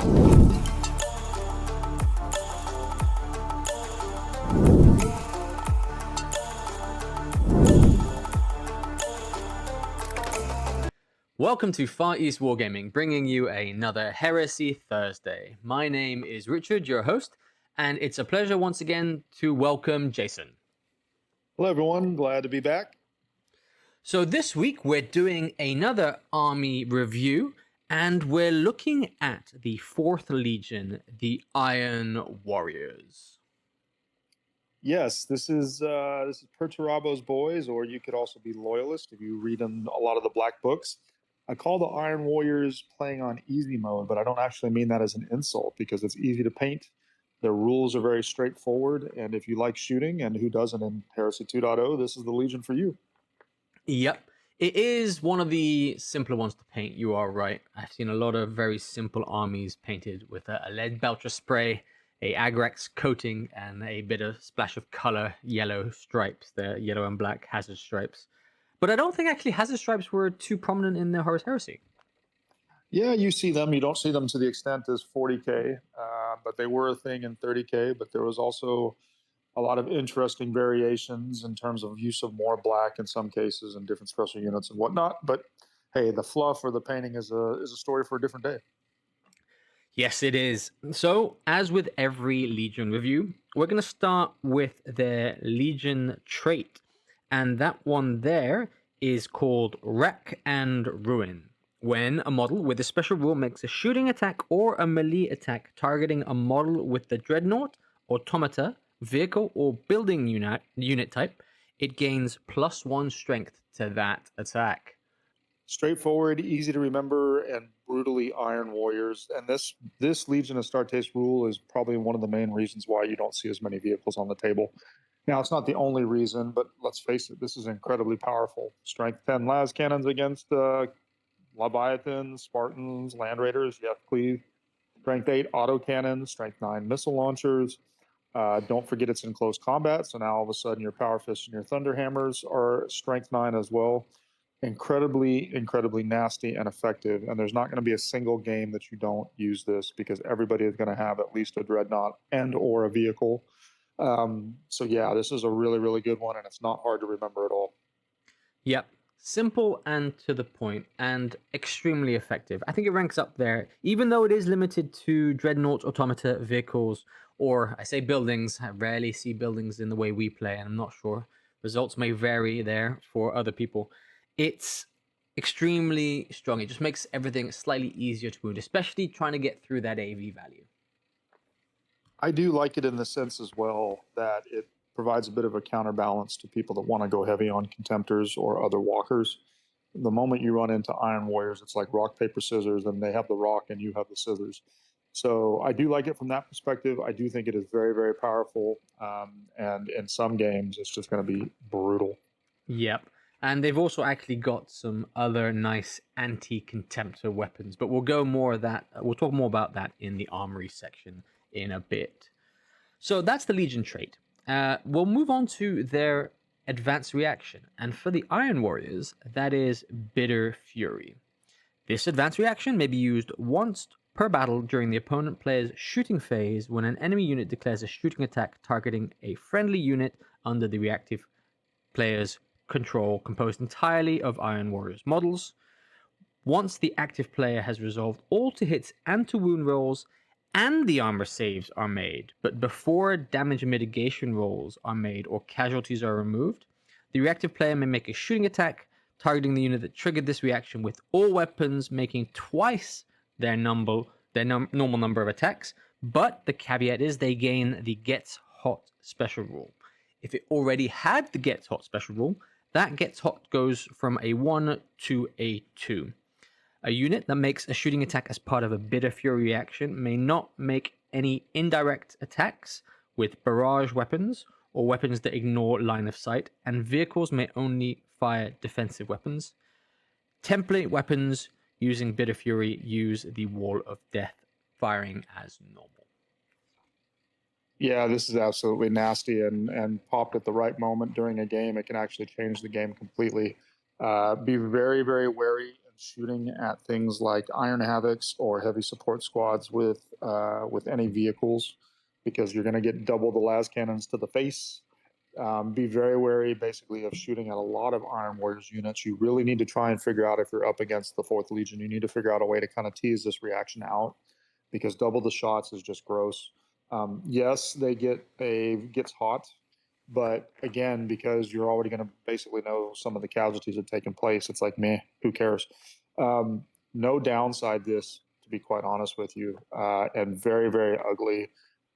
Welcome to Far East Wargaming, bringing you another Heresy Thursday. My name is Richard, your host, and it's a pleasure once again to welcome Jason. Hello, everyone. Glad to be back. So this week we're doing another army review, and we're looking at the 4th Legion, the Iron Warriors. Yes, this is Perturabo's boys, or you could also be loyalist if you read in a lot of the black books. I call the Iron Warriors playing on easy mode, but I don't actually mean that as an insult because it's easy to paint. Their rules are very straightforward, and if you like shooting, and who doesn't in Heresy 2.0, this is the Legion for you. Yep. It is one of the simpler ones to paint, you are right. I've seen a lot of very simple armies painted with a lead belcher spray, a Agrax coating, and a bit of splash of color, yellow stripes, the yellow and black hazard stripes. But I don't think actually hazard stripes were too prominent in the Horus Heresy. Yeah, you see them. You don't see them to the extent as 40K, but they were a thing in 30K. But there was also a lot of interesting variations in terms of use of more black in some cases and different special units and whatnot. But hey, the fluff or the painting is a story for a different day. Yes, it is. So, as with every Legion review, we're going to start with their Legion trait. And that one there is called Wreck and Ruin. When a model with a special rule makes a shooting attack or a melee attack targeting a model with the Dreadnought, Automata, Vehicle, or Building unit type, it gains +1 strength to that attack. Straightforward, easy to remember, and brutally Iron Warriors. And this Legion Astartes rule is probably one of the main reasons why you don't see as many vehicles on the table. Now, it's not the only reason, but let's face it, this is incredibly powerful. Strength 10 las cannons against Leviathans, Spartans, Land Raiders, you have to cleave. Strength 8 auto cannons, Strength 9 missile launchers. Don't forget it's in close combat, so now all of a sudden your Power Fists and your Thunder Hammers are Strength 9 as well. Incredibly nasty and effective, and there's not going to be a single game that you don't use this because everybody is going to have at least a Dreadnought and or a vehicle. So yeah, this is a really good one, and it's not hard to remember at all. Yep. Simple and to the point, and extremely effective. I think it ranks up there, even though it is limited to Dreadnoughts, Automata, vehicles, or I say buildings. I rarely see buildings in the way we play, and I'm not sure. Results may vary there for other people. It's extremely strong. It just makes everything slightly easier to wound, especially trying to get through that AV value. I do like it in the sense as well that it provides a bit of a counterbalance to people that want to go heavy on Contemptors or other walkers. The moment you run into Iron Warriors, it's like rock, paper, scissors, and they have the rock and you have the scissors. So I do like it from that perspective. I do think it is very powerful, and in some games, it's just going to be brutal. Yep. And they've also actually got some other nice anti-Contemptor weapons, but we'll talk more about that in the armory section in a bit. So that's the Legion trait. We'll move on to their advanced reaction, and for the Iron Warriors, that is Bitter Fury. This advanced reaction may be used once per battle during the opponent player's shooting phase when an enemy unit declares a shooting attack targeting a friendly unit under the reactive player's control, composed entirely of Iron Warriors models. Once the active player has resolved all to hits and to wound rolls, and the armor saves are made, but before damage mitigation rolls are made or casualties are removed, the reactive player may make a shooting attack targeting the unit that triggered this reaction with all weapons making twice their normal number of attacks, but the caveat is they gain the Gets Hot special rule. If it already had the Gets Hot special rule, that Gets Hot goes from a 1 to a 2. A unit that makes a shooting attack as part of a Bitter Fury reaction may not make any indirect attacks with barrage weapons or weapons that ignore line of sight, and vehicles may only fire defensive weapons. Template weapons using Bitter Fury use the Wall of Death, firing as normal. Yeah, this is absolutely nasty, and popped at the right moment during a game, it can actually change the game completely. Be very wary in shooting at things like Iron Havocs or heavy support squads with any vehicles, because you're going to get double the las cannons to the face. Be very wary, basically, of shooting at a lot of Iron Warriors units. You really need to try and figure out, if you're up against the 4th Legion, you need to figure out a way to kind of tease this reaction out, because double the shots is just gross. Yes, gets hot, but again, because you're already going to basically know some of the casualties have taken place, it's like, meh, who cares? No downside this, to be quite honest with you, and very, very ugly.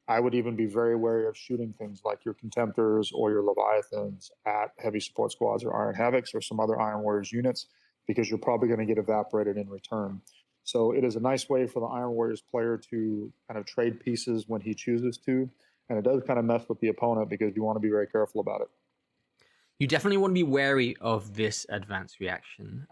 I would even be very wary of shooting things like your Contemptors or your Leviathans at heavy support squads or Iron Havocs or some other Iron Warriors units, because you're probably going to get evaporated in return. So it is a nice way for the Iron Warriors player to kind of trade pieces when he chooses to, and it does kind of mess with the opponent because you want to be very careful about it. You definitely want to be wary of this advanced reaction.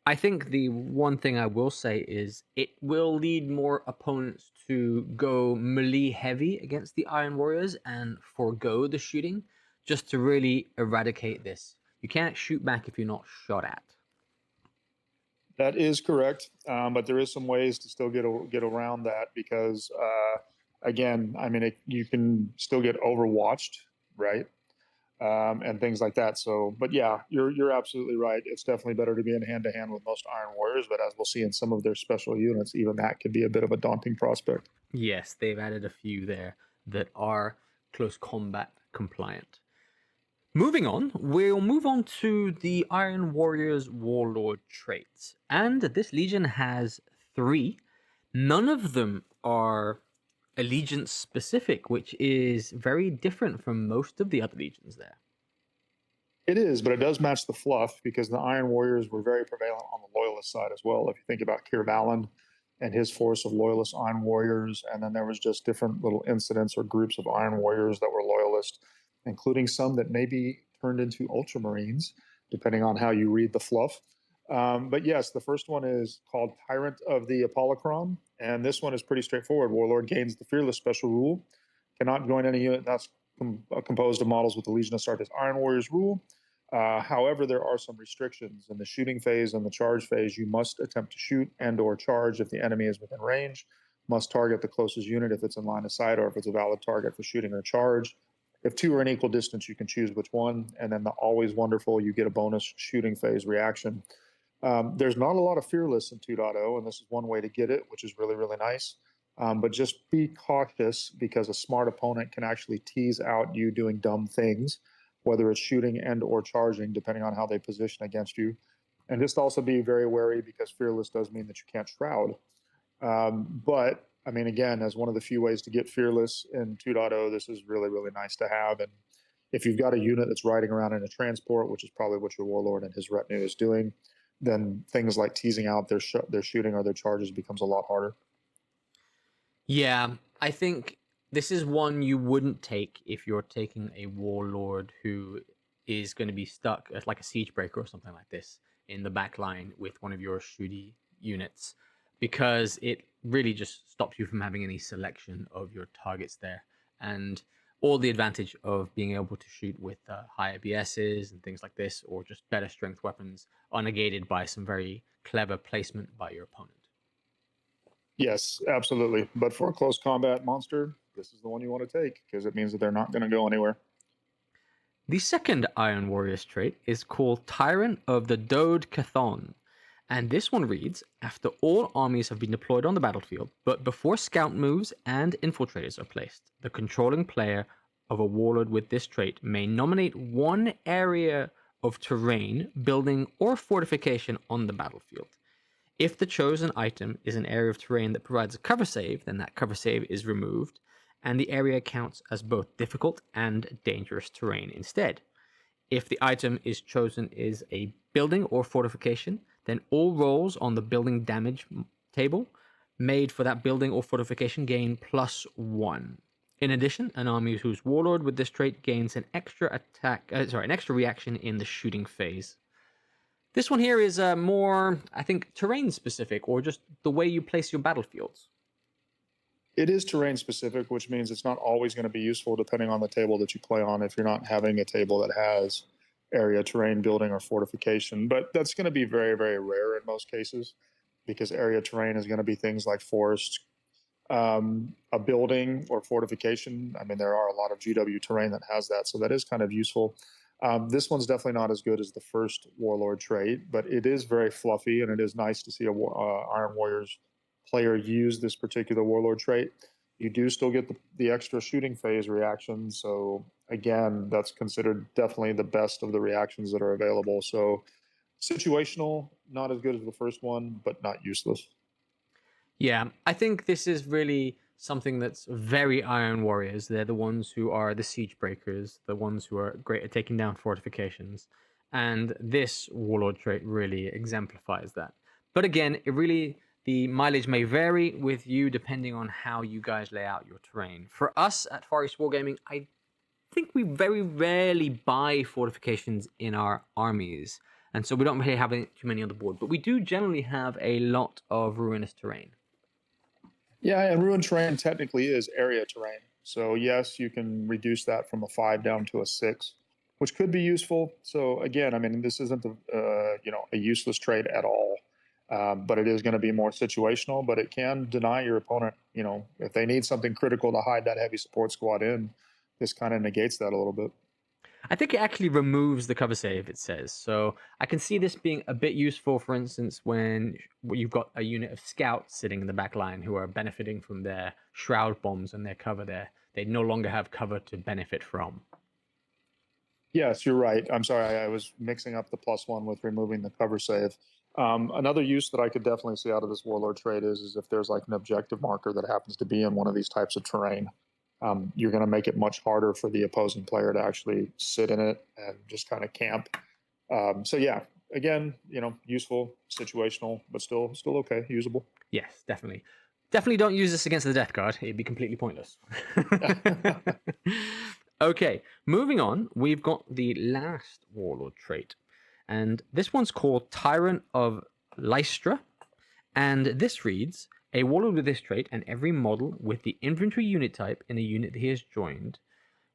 I think the one thing I will say is it will lead more opponents to go melee heavy against the Iron Warriors and forego the shooting, just to really eradicate this. You can't shoot back if you're not shot at. That is correct, but there is some ways to still get around that, because again, I mean, you can still get overwatched, right? And things like that. So, but yeah, you're absolutely right. It's definitely better to be in hand to hand with most Iron Warriors, but as we'll see in some of their special units, even that could be a bit of a daunting prospect. Yes, they've added a few there that are close combat compliant. Moving on, we'll move on to the Iron Warriors Warlord traits. And this legion has 3. None of them are allegiance specific, which is very different from most of the other legions there. It is, but it does match the fluff, because the Iron Warriors were very prevalent on the Loyalist side as well. If you think about Keir Valen and his force of Loyalist Iron Warriors, and then there was just different little incidents or groups of Iron Warriors that were Loyalist, including some that maybe turned into Ultramarines, depending on how you read the fluff. But yes, the first one is called Tyrant of the Apollocron, and this one is pretty straightforward. Warlord gains the Fearless special rule, cannot join any unit that's composed of models with the Legion of Astartes Iron Warriors rule. However, there are some restrictions. In the shooting phase and the charge phase, you must attempt to shoot and or charge if the enemy is within range, must target the closest unit if it's in line of sight or if it's a valid target for shooting or charge. If 2 are in equal distance, you can choose which one. And then the always wonderful, you get a bonus shooting phase reaction. There's not a lot of Fearless in 2.0, and this is one way to get it, which is really, really nice. But just be cautious, because a smart opponent can actually tease out you doing dumb things, whether it's shooting and or charging, depending on how they position against you. And just also be very wary, because Fearless does mean that you can't shroud. But I mean, again, as one of the few ways to get Fearless in 2.0, this is really, really nice to have. And if you've got a unit that's riding around in a transport, which is probably what your Warlord and his retinue is doing, then things like teasing out their shooting or their charges becomes a lot harder. Yeah, I think this is one you wouldn't take if you're taking a Warlord who is going to be stuck as like a siege breaker or something like this in the back line with one of your shooty units, because it really just stops you from having any selection of your targets there. And all the advantage of being able to shoot with higher BSs and things like this, or just better strength weapons, are negated by some very clever placement by your opponent. Yes, absolutely. But for a close combat monster, this is the one you want to take, because it means that they're not going to go anywhere. The second Iron Warriors trait is called Tyrant of the Dode Cathon, and this one reads, after all armies have been deployed on the battlefield, but before scout moves and infiltrators are placed, the controlling player of a warlord with this trait may nominate one area of terrain, building, or fortification on the battlefield. If the chosen item is an area of terrain that provides a cover save, then that cover save is removed, and the area counts as both difficult and dangerous terrain instead. If the item is chosen is a building or fortification, then all rolls on the building damage table made for that building or fortification gain +1. In addition, an army whose warlord with this trait gains an extra reaction in the shooting phase. This one here is more, I think, terrain specific, or just the way you place your battlefields. It is terrain specific, which means it's not always going to be useful depending on the table that you play on. If you're not having a table that has area terrain building or fortification, but that's going to be very, very rare in most cases, because area terrain is going to be things like forest, a building or fortification. I mean, there are a lot of GW terrain that has that, so that is kind of useful. This one's definitely not as good as the first Warlord trait, but it is very fluffy, and it is nice to see a Iron Warriors player use this particular Warlord trait. You do still get the extra shooting phase reaction, so again, that's considered definitely the best of the reactions that are available. So situational, not as good as the first one, but not useless. Yeah, I think this is really something that's very Iron Warriors. They're the ones who are the siege breakers, the ones who are great at taking down fortifications. And this Warlord trait really exemplifies that. But again, the mileage may vary with you depending on how you guys lay out your terrain. For us at Far East Wargaming, I think we very rarely buy fortifications in our armies. And so we don't really have too many on the board. But we do generally have a lot of ruinous terrain. Yeah, and ruined terrain technically is area terrain. So yes, you can reduce that from a 5 down to a 6, which could be useful. So again, I mean, this isn't a useless trait at all, but it is going to be more situational. But it can deny your opponent. If they need something critical to hide that heavy support squad in, this kind of negates that a little bit. I think it actually removes the cover save, it says. So I can see this being a bit useful, for instance, when you've got a unit of scouts sitting in the back line who are benefiting from their shroud bombs and their cover there. They no longer have cover to benefit from. Yes, you're right. I'm sorry, I was mixing up the +1 with removing the cover save. Another use that I could definitely see out of this Warlord trait is if there's like an objective marker that happens to be in one of these types of terrain. You're going to make it much harder for the opposing player to actually sit in it and just kind of camp. So yeah, again, useful, situational, but still okay, usable. Yes, definitely. Definitely don't use this against the Death Guard. It'd be completely pointless. Okay, moving on, we've got the last Warlord trait. And this one's called Tyrant of Lystra. And this reads, a Warlord with this trait and every model with the infantry unit type in a unit that he has joined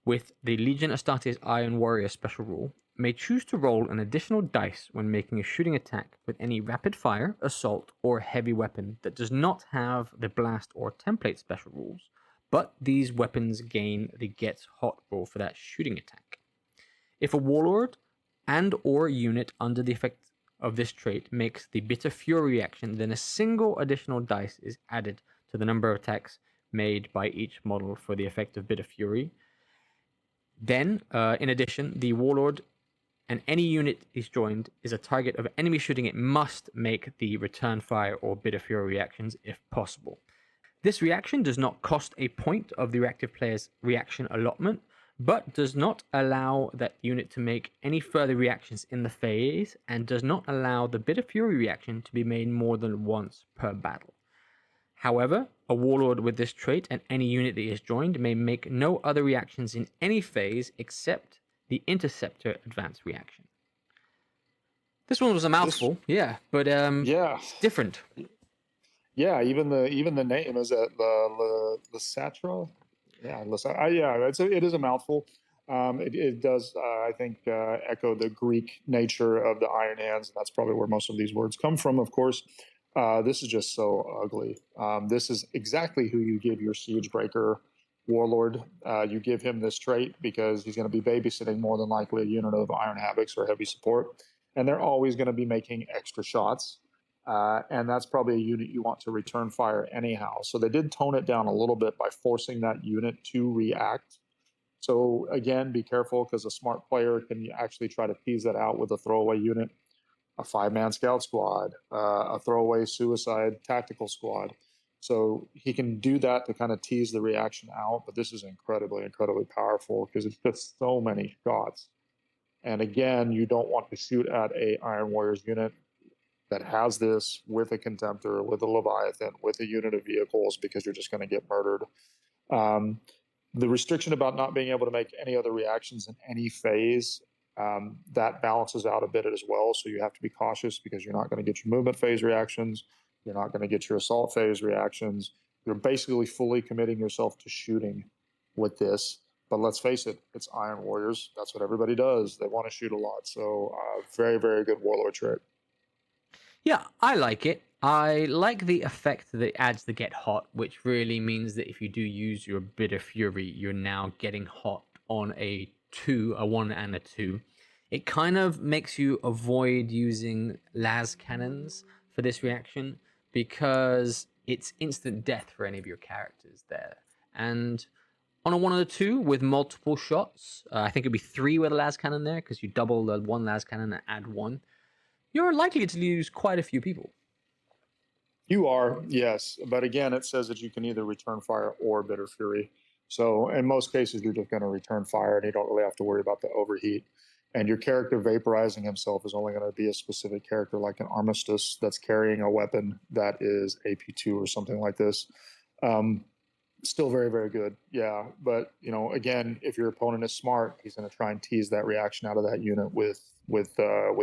with the Legion Astartes Iron Warrior special rule may choose to roll an additional dice when making a shooting attack with any rapid fire, assault, or heavy weapon that does not have the blast or template special rules, but these weapons gain the Gets Hot roll for that shooting attack. If a Warlord and or unit under the effect of this trait makes the Bitter Fury reaction, then a single additional dice is added to the number of attacks made by each model for the effect of Bitter Fury. Then, in addition, the Warlord and any unit is joined is a target of enemy shooting. It must make the Return Fire or Bitter Fury reactions if possible. This reaction does not cost a point of the reactive player's reaction allotment, but does not allow that unit to make any further reactions in the phase, and does not allow the Bitter Fury reaction to be made more than once per battle. However, a Warlord with this trait and any unit that is joined may make no other reactions in any phase except the Interceptor advance reaction. This one was a mouthful, but yeah, it's different. Yeah, even the name is at the Lysatra. Yeah, it is a mouthful. It does, I think, echo the Greek nature of the Iron Hands, and that's probably where most of these words come from, of course. This is just so ugly. This is exactly who you give your Siege Breaker Warlord. You give him this trait because he's going to be babysitting more than likely a unit of Iron Havocs or heavy support, and they're always going to be making extra shots. And that's probably a unit you want to return fire anyhow. So they did tone it down a little bit by forcing that unit to react. So again, be careful, because a smart player can actually try to tease that out with a throwaway unit, a 5-man scout squad, a throwaway suicide tactical squad. So he can do that to kind of tease the reaction out. But this is incredibly, incredibly powerful because it's just so many shots. And again, you don't want to shoot at a Iron Warriors unit that has this with a Contemptor, with a Leviathan, with a unit of vehicles, because you're just going to get murdered. The restriction about not being able to make any other reactions in any phase, that balances out a bit as well. So you have to be cautious, because you're not going to get your movement phase reactions. You're not going to get your assault phase reactions. You're basically fully committing yourself to shooting with this. But let's face it, it's Iron Warriors. That's what everybody does. They want to shoot a lot. So very, very good Warlord trait. Yeah, I like it. I like the effect that it adds the get hot, which really means that if you do use your Bitter Fury, you're now getting hot on a 2, a 1 and a 2. It kind of makes you avoid using las cannons for this reaction because it's instant death for any of your characters there. And on a 1 and a 2 with multiple shots, I think it'd be 3 with a las cannon there because you double the 1 las cannon and add 1. You're likely to lose quite a few people. You are, yes. But again, it says that you can either return fire or Bitter Fury. So in most cases, you're just going to return fire and you don't really have to worry about the overheat. And your character vaporizing himself is only going to be a specific character like an Armistice that's carrying a weapon that is AP2 or something like this. Still very, very good. Yeah. But, again, if your opponent is smart, he's going to try and tease that reaction out of that unit with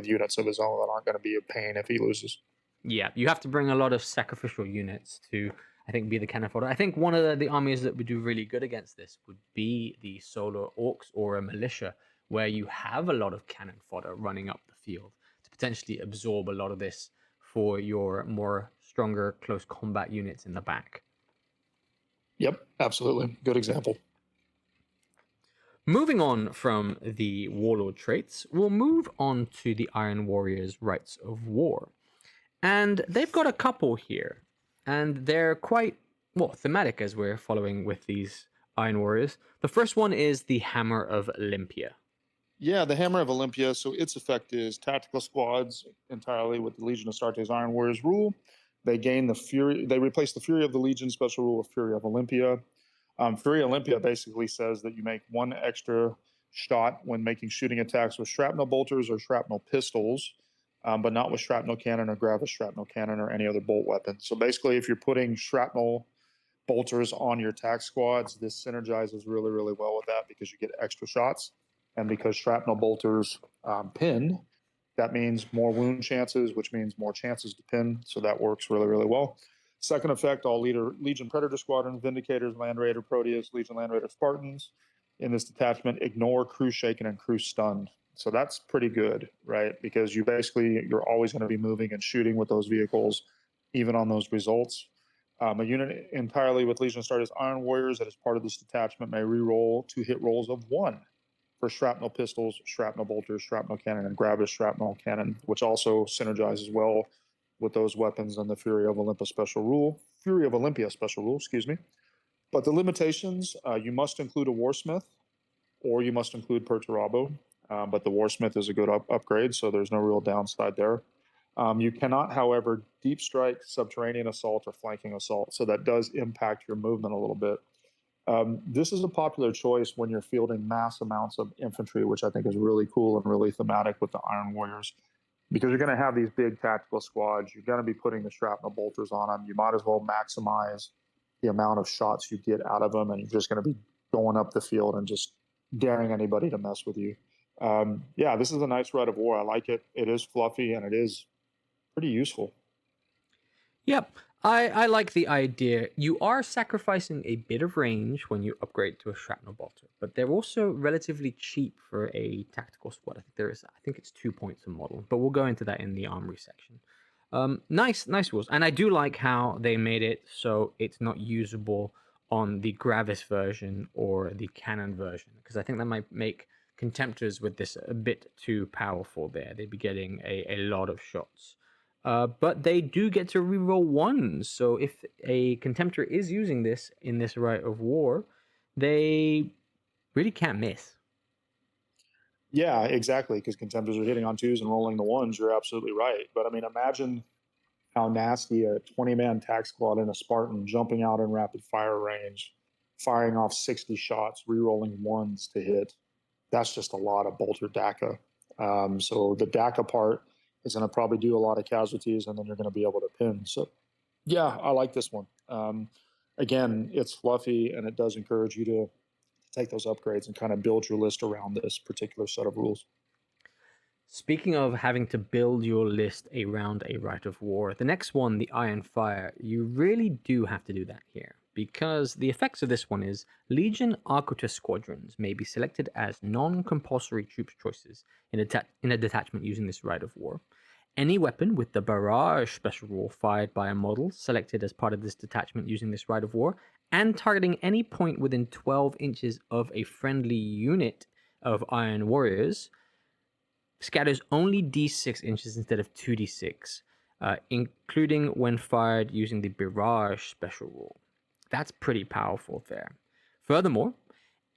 units of his own that aren't going to be a pain if he loses. Yeah, you have to bring a lot of sacrificial units to, I think, be the cannon fodder. I think one of the armies that would do really good against this would be the Solar Orcs or a Militia, where you have a lot of cannon fodder running up the field to potentially absorb a lot of this for your more stronger close combat units in the back. Yep, absolutely. Good example. Moving on from the Warlord traits, we'll move on to the Iron Warriors' Rites of War. And they've got a couple here, and they're quite, thematic as we're following with these Iron Warriors. The first one is the Hammer of Olympia. Yeah, the Hammer of Olympia. So its effect is tactical squads entirely with the Legion of Astartes Iron Warriors rule. They gain the Fury. They replace the Fury of the Legion special rule with Fury of Olympia. Fury Olympia basically says that you make 1 extra shot when making shooting attacks with shrapnel bolters or shrapnel pistols, but not with shrapnel cannon or gravis shrapnel cannon or any other bolt weapon. So basically, if you're putting shrapnel bolters on your attack squads, this synergizes really, really well with that because you get extra shots. And because shrapnel bolters pin, that means more wound chances, which means more chances to pin. So that works really, really well. Second effect, all Legion Predator Squadrons, Vindicators, Land Raider, Proteus, Legion Land Raider Spartans in this detachment ignore crew shaken and crew stunned. So that's pretty good, right? Because you're always going to be moving and shooting with those vehicles, even on those results. A unit entirely with Legion of Astartes Iron Warriors that is part of this detachment may reroll 2 hit rolls of 1 for shrapnel pistols, shrapnel bolters, shrapnel cannon, and gravis shrapnel cannon, which also synergizes well with those weapons and the Fury of Olympia special rule. But the limitations, you must include a Warsmith, or you must include Perturabo. But the Warsmith is a good upgrade, so there's no real downside there. You cannot, however, deep strike, subterranean assault, or flanking assault, so that does impact your movement a little bit. This is a popular choice when you're fielding mass amounts of infantry, which I think is really cool and really thematic with the Iron Warriors, because you're going to have these big tactical squads. You're going to be putting the shrapnel bolters on them. You might as well maximize the amount of shots you get out of them, and you're just going to be going up the field and just daring anybody to mess with you. Yeah, this is a nice rite of war. I like it. It is fluffy, and it is pretty useful. Yep, I like the idea. You are sacrificing a bit of range when you upgrade to a shrapnel bolter, but they're also relatively cheap for a tactical squad. I think it's 2 points a model, but we'll go into that in the armory section. Nice rules, and I do like how they made it so it's not usable on the gravis version or the cannon version, because I think that might make contemptors with this a bit too powerful there. They'd be getting a lot of shots. But they do get to reroll 1s. So if a contemptor is using this in this rite of war, they really can't miss. Yeah, exactly. Because contemptors are hitting on 2s and rolling the 1s. You're absolutely right. But I mean, imagine how nasty a 20-man tac squad in a Spartan jumping out in rapid fire range, firing off 60 shots, re-rolling 1s to hit. That's just a lot of bolter DACA. So the DACA part is going to probably do a lot of casualties, and then you're going to be able to pin. So, yeah, I like this one. Again, it's fluffy, and it does encourage you to take those upgrades and kind of build your list around this particular set of rules. Speaking of having to build your list around a rite of war, the next one, the Iron Fire, you really do have to do that here. because the effects of this one is Legion Arquiter squadrons may be selected as non-compulsory troops choices in a detachment using this rite of war. Any weapon with the barrage special rule fired by a model selected as part of this detachment using this rite of war and targeting any point within 12 inches of a friendly unit of Iron Warriors scatters only d6 inches instead of 2d6, including when fired using the barrage special rule. That's pretty powerful there. Furthermore,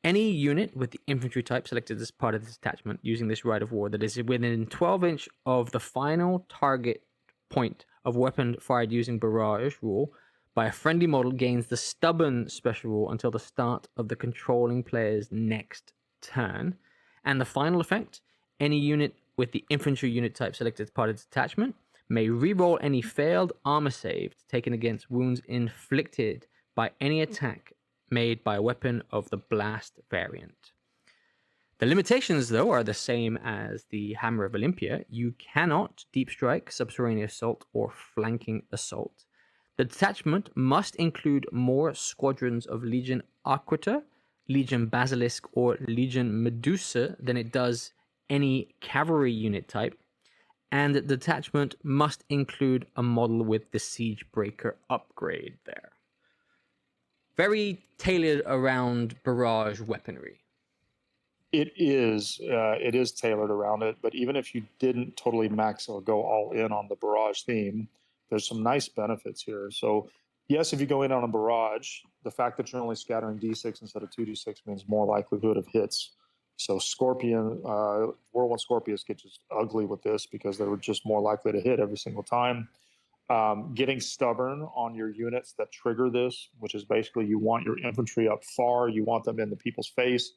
any unit with the infantry type selected as part of this attachment using this rite of war that is within 12 inch of the final target point of weapon fired using barrage rule by a friendly model gains the stubborn special rule until the start of the controlling player's next turn. And the final effect, any unit with the infantry unit type selected as part of this attachment may reroll any failed armor save taken against wounds inflicted by any attack made by a weapon of the blast variant. The limitations, though, are the same as the Hammer of Olympia. You cannot deep strike, subterranean assault, or flanking assault. The detachment must include more squadrons of Legion Arquiter, Legion Basilisk, or Legion Medusa than it does any cavalry unit type, and the detachment must include a model with the Siege Breaker upgrade there. Very tailored around barrage weaponry. It is tailored around it, but even if you didn't totally max or go all in on the barrage theme, there's some nice benefits here. So yes, if you go in on a barrage, the fact that you're only scattering d6 instead of 2d6 means more likelihood of hits. So Scorpion, Whirlwind Scorpius gets just ugly with this because they were just more likely to hit every single time. Getting stubborn on your units that trigger this, which is basically you want your infantry up far, you want them in the people's face,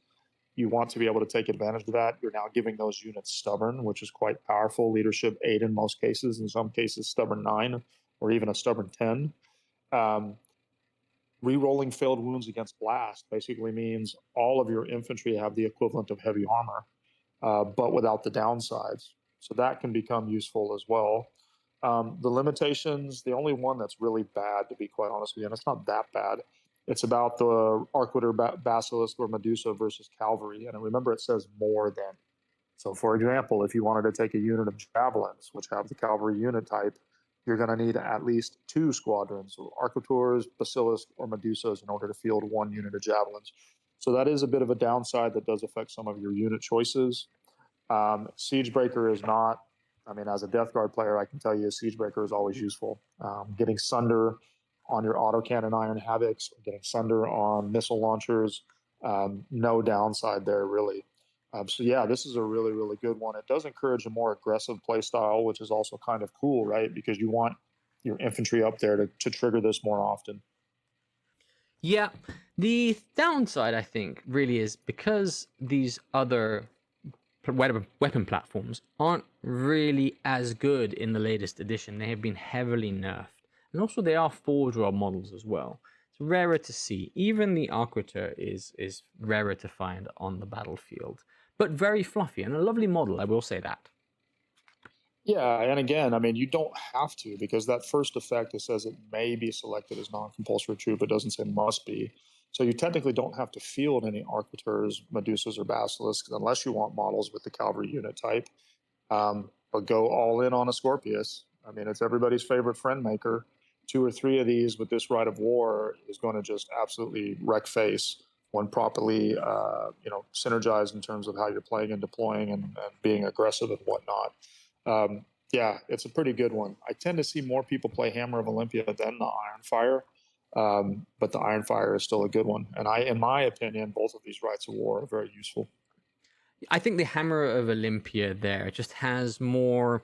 you want to be able to take advantage of that. You're now giving those units stubborn, which is quite powerful. Leadership 8 in most cases, in some cases stubborn 9, or even a stubborn 10. Rerolling failed wounds against blast basically means all of your infantry have the equivalent of heavy armor, but without the downsides. So that can become useful as well. The limitations, the only one that's really bad, to be quite honest with you, and it's not that bad, it's about the Arquiter, Basilisk, or Medusa versus Cavalry. And remember, it says more than. So, for example, if you wanted to take a unit of Javelins, which have the Cavalry unit type, you're going to need at least 2 squadrons of Arquiturs, Basilisk, or Medusas in order to field 1 unit of Javelins. So that is a bit of a downside that does affect some of your unit choices. Siegebreaker is not, I mean, as a Death Guard player, I can tell you a Siegebreaker is always useful. Getting Sunder on your autocannon Iron Havocs, getting Sunder on missile launchers, no downside there, really. So yeah, this is a really, really good one. It does encourage a more aggressive play style, which is also kind of cool, right? Because you want your infantry up there to trigger this more often. Yeah, the downside, I think, really is because these other weapon platforms aren't really as good in the latest edition. They have been heavily nerfed. And also they are four-draw models as well. It's rarer to see. Even the Arquiter is rarer to find on the battlefield. But very fluffy and a lovely model, I will say that. Yeah, and again, I mean, you don't have to, because that first effect, it says it may be selected as non-compulsory troop. It doesn't say must be. So you technically don't have to field any Arquiturs, Medusas, or Basilisks unless you want models with the cavalry unit type. But go all in on a Scorpius. I mean, it's everybody's favorite friend maker. 2 or 3 of these with this rite of war is going to just absolutely wreck face when properly, synergized in terms of how you're playing and deploying and being aggressive and whatnot. Yeah, it's a pretty good one. I tend to see more people play Hammer of Olympia than the Ironfire, but the Ironfire is still a good one. And in my opinion, both of these rites of war are very useful. I think the Hammer of Olympia there just has more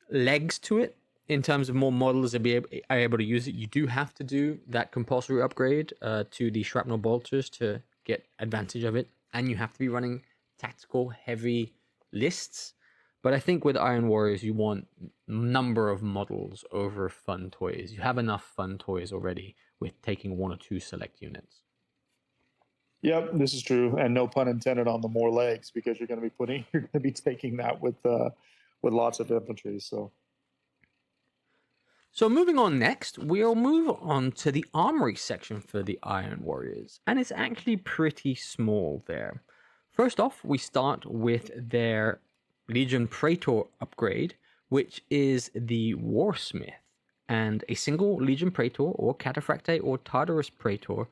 legs to it in terms of more models that are able to use it. You do have to do that compulsory upgrade to the shrapnel bolters to get advantage of it, and you have to be running tactical heavy lists. But I think with Iron Warriors, you want number of models over fun toys. You have enough fun toys already with taking 1 or 2 select units. Yep, this is true, and no pun intended on the more legs, because you're going to be taking that with lots of infantry. So So moving on next, we'll move on to the armory section for the Iron Warriors, and it's actually pretty small there. First off, we start with their Legion Praetor upgrade, which is the Warsmith, and a single Legion Praetor or Cataphracte or Tartarus Praetor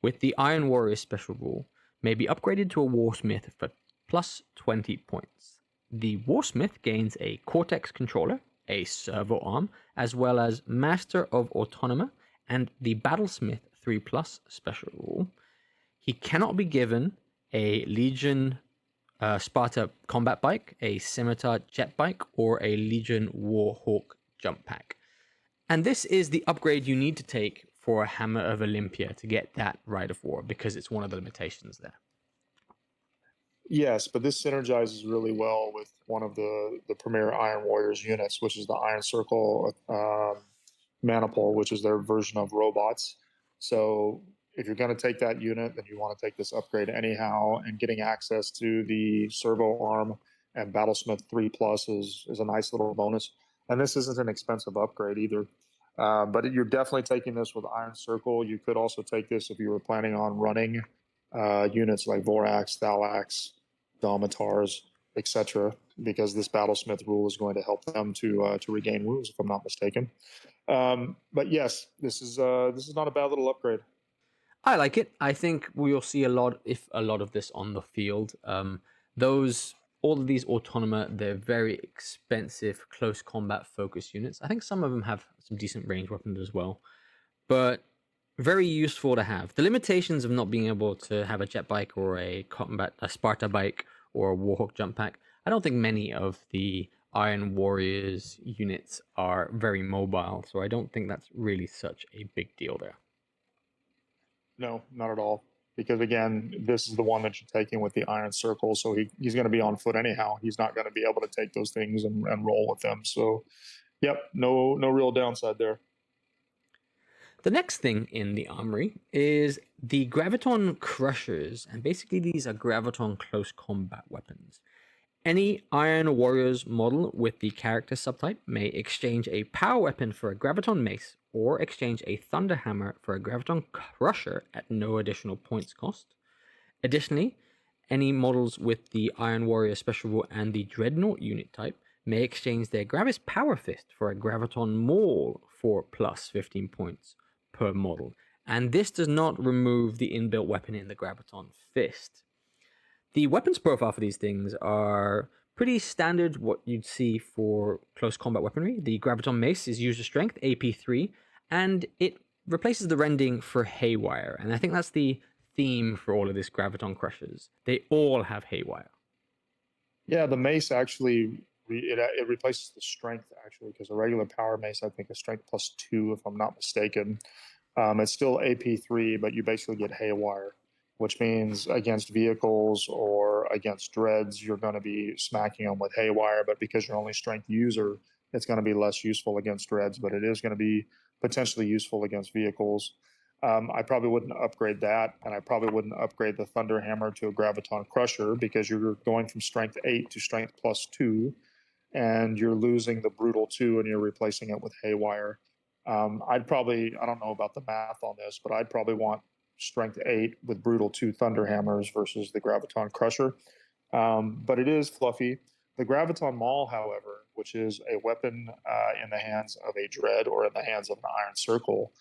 with the Iron Warrior special rule may be upgraded to a Warsmith for plus 20 points. The Warsmith gains a Cortex controller, a servo arm, as well as Master of Autonoma and the Battlesmith 3+ special rule. He cannot be given a Legion Sparta combat bike, a Scimitar jet bike, or a Legion Warhawk jump pack. And this is the upgrade you need to take for a Hammer of Olympia to get that Rite of War, because it's one of the limitations there. Yes, but this synergizes really well with one of the premier Iron Warriors units, which is the Iron Circle maniple, which is their version of robots. So if you're going to take that unit, then you want to take this upgrade anyhow, and getting access to the servo arm and Battlesmith 3+ is a nice little bonus. And this isn't an expensive upgrade either. But you're definitely taking this with Iron Circle. You could also take this if you were planning on running units like Vorax, Thalax, Dominators, etc., because this Battlesmith rule is going to help them to regain wounds, if I'm not mistaken. But yes, this is not a bad little upgrade. I like it. I think we'll see a lot of this on the field. All of these Autonoma, they're very expensive, close combat focused units. I think some of them have some decent range weapons as well, but very useful to have. The limitations of not being able to have a jet bike or a Sparta bike or a Warhawk jump pack, I don't think many of the Iron Warriors units are very mobile, so I don't think that's really such a big deal there. No, not at all. Because again, this is the one that you're taking with the Iron Circle, so he's going to be on foot anyhow. He's not going to be able to take those things and roll with them. So, yep, no real downside there. The next thing in the armory is the Graviton Crushers, and basically these are Graviton close combat weapons. Any Iron Warriors model with the character subtype may exchange a power weapon for a Graviton Mace, or exchange a Thunder Hammer for a Graviton Crusher at no additional points cost. Additionally, any models with the Iron Warrior special rule and the Dreadnought unit type may exchange their Gravis Power Fist for a Graviton Maul for plus 15 points per model. And this does not remove the inbuilt weapon in the Graviton Fist. The weapons profile for these things are pretty standard, what you'd see for close combat weaponry. The Graviton Mace is user strength, AP3, and it replaces the rending for Haywire. And I think that's the theme for all of this Graviton Crushers. They all have Haywire. Yeah, the Mace actually, it replaces the strength, actually, because a regular power Mace, I think, is strength +2, if I'm not mistaken. It's still AP3, but you basically get Haywire, which means against vehicles or against dreads, you're going to be smacking them with Haywire, but because you're only strength user, it's going to be less useful against dreads, but it is going to be potentially useful against vehicles. I probably wouldn't upgrade that, and I probably wouldn't upgrade the Thunder Hammer to a Graviton Crusher, because you're going from strength 8 to strength +2, and you're losing the Brutal 2, and you're replacing it with Haywire. I don't know about the math on this, but I'd probably want strength 8 with Brutal 2 Thunder Hammers versus the Graviton Crusher. But it is fluffy. The Graviton Maul, however, which is a weapon in the hands of a Dread or in the hands of an Iron Circle,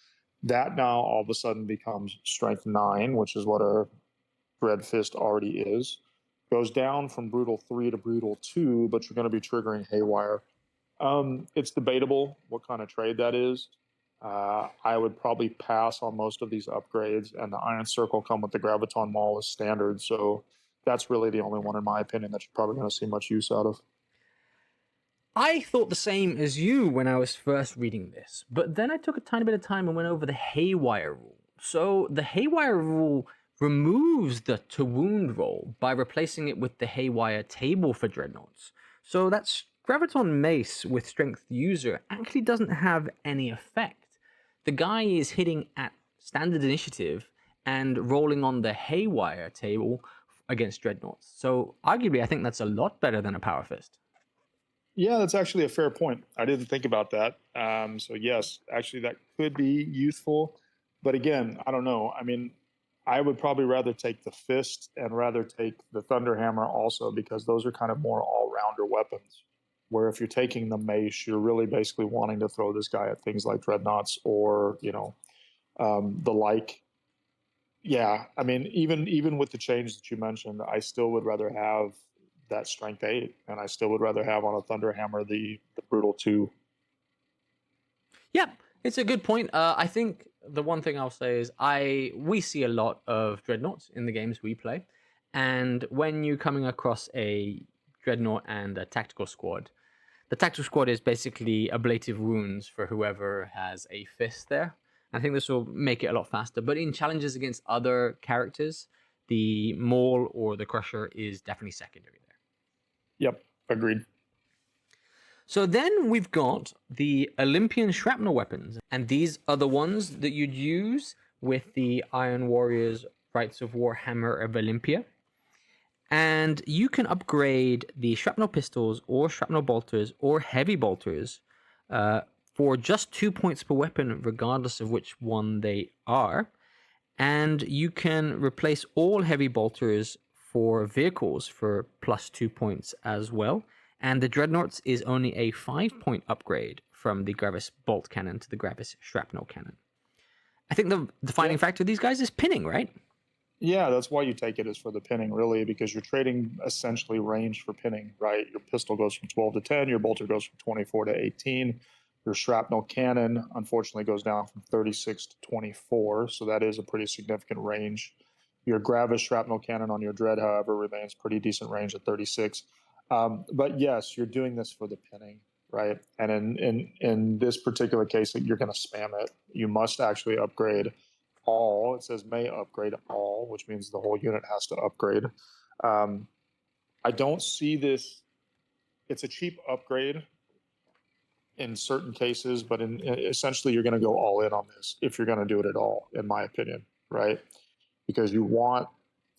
that now all of a sudden becomes strength 9, which is what a Dread Fist already is. Goes down from Brutal 3 to Brutal 2, but you're going to be triggering Haywire. It's debatable what kind of trade that is. I would probably pass on most of these upgrades, and the Iron Circle come with the Graviton Maul as standard, so that's really the only one, in my opinion, that you're probably going to see much use out of. I thought the same as you when I was first reading this, but then I took a tiny bit of time and went over the Haywire rule. So the Haywire rule removes the to wound roll by replacing it with the Haywire table for Dreadnoughts. So that's Graviton Mace with Strength User actually doesn't have any effect. The guy is hitting at standard initiative and rolling on the Haywire table against Dreadnoughts. So arguably, I think that's a lot better than a Power Fist. Yeah, that's actually a fair point. I didn't think about that. So yes, actually that could be useful. But again, I don't know. I mean, I would probably rather take the fist and rather take the thunderhammer also, because those are kind of more all-rounder weapons. Where if you're taking the mace, you're really basically wanting to throw this guy at things like dreadnoughts or the like. Yeah, I mean, even with the change that you mentioned, I still would rather have that strength 8, and I still would rather have on a thunderhammer the brutal 2. Yeah, it's a good point. I think the one thing I'll say is we see a lot of dreadnoughts in the games we play, and when you're coming across a dreadnought and a tactical squad, the tactical squad is basically ablative wounds for whoever has a fist there. I think this will make it a lot faster. But in challenges against other characters, the maul or the crusher is definitely secondary there. Yep, agreed. So then we've got the Olympian shrapnel weapons, and these are the ones that you'd use with the Iron Warriors Rights of War Hammer of Olympia. And you can upgrade the shrapnel pistols or shrapnel bolters or heavy bolters for just 2 points per weapon, regardless of which one they are. And you can replace all heavy bolters for vehicles for plus 2 points as well. And the Dreadnoughts is only a 5-point upgrade from the Gravis bolt cannon to the Gravis shrapnel cannon. I think the defining factor of these guys is pinning, right? Yeah, that's why you take it, is for the pinning, really, because you're trading essentially range for pinning, right? Your pistol goes from 12 to 10, your bolter goes from 24 to 18. Your shrapnel cannon, unfortunately, goes down from 36 to 24, so that is a pretty significant range. Your Gravis shrapnel cannon on your Dread, however, remains pretty decent range at 36. But yes, you're doing this for the pinning, right? And in this particular case, you're going to spam it. You must actually upgrade all. It says may upgrade all, which means the whole unit has to upgrade. I don't see this. It's a cheap upgrade in certain cases, but essentially you're going to go all in on this if you're going to do it at all, in my opinion, right? Because you want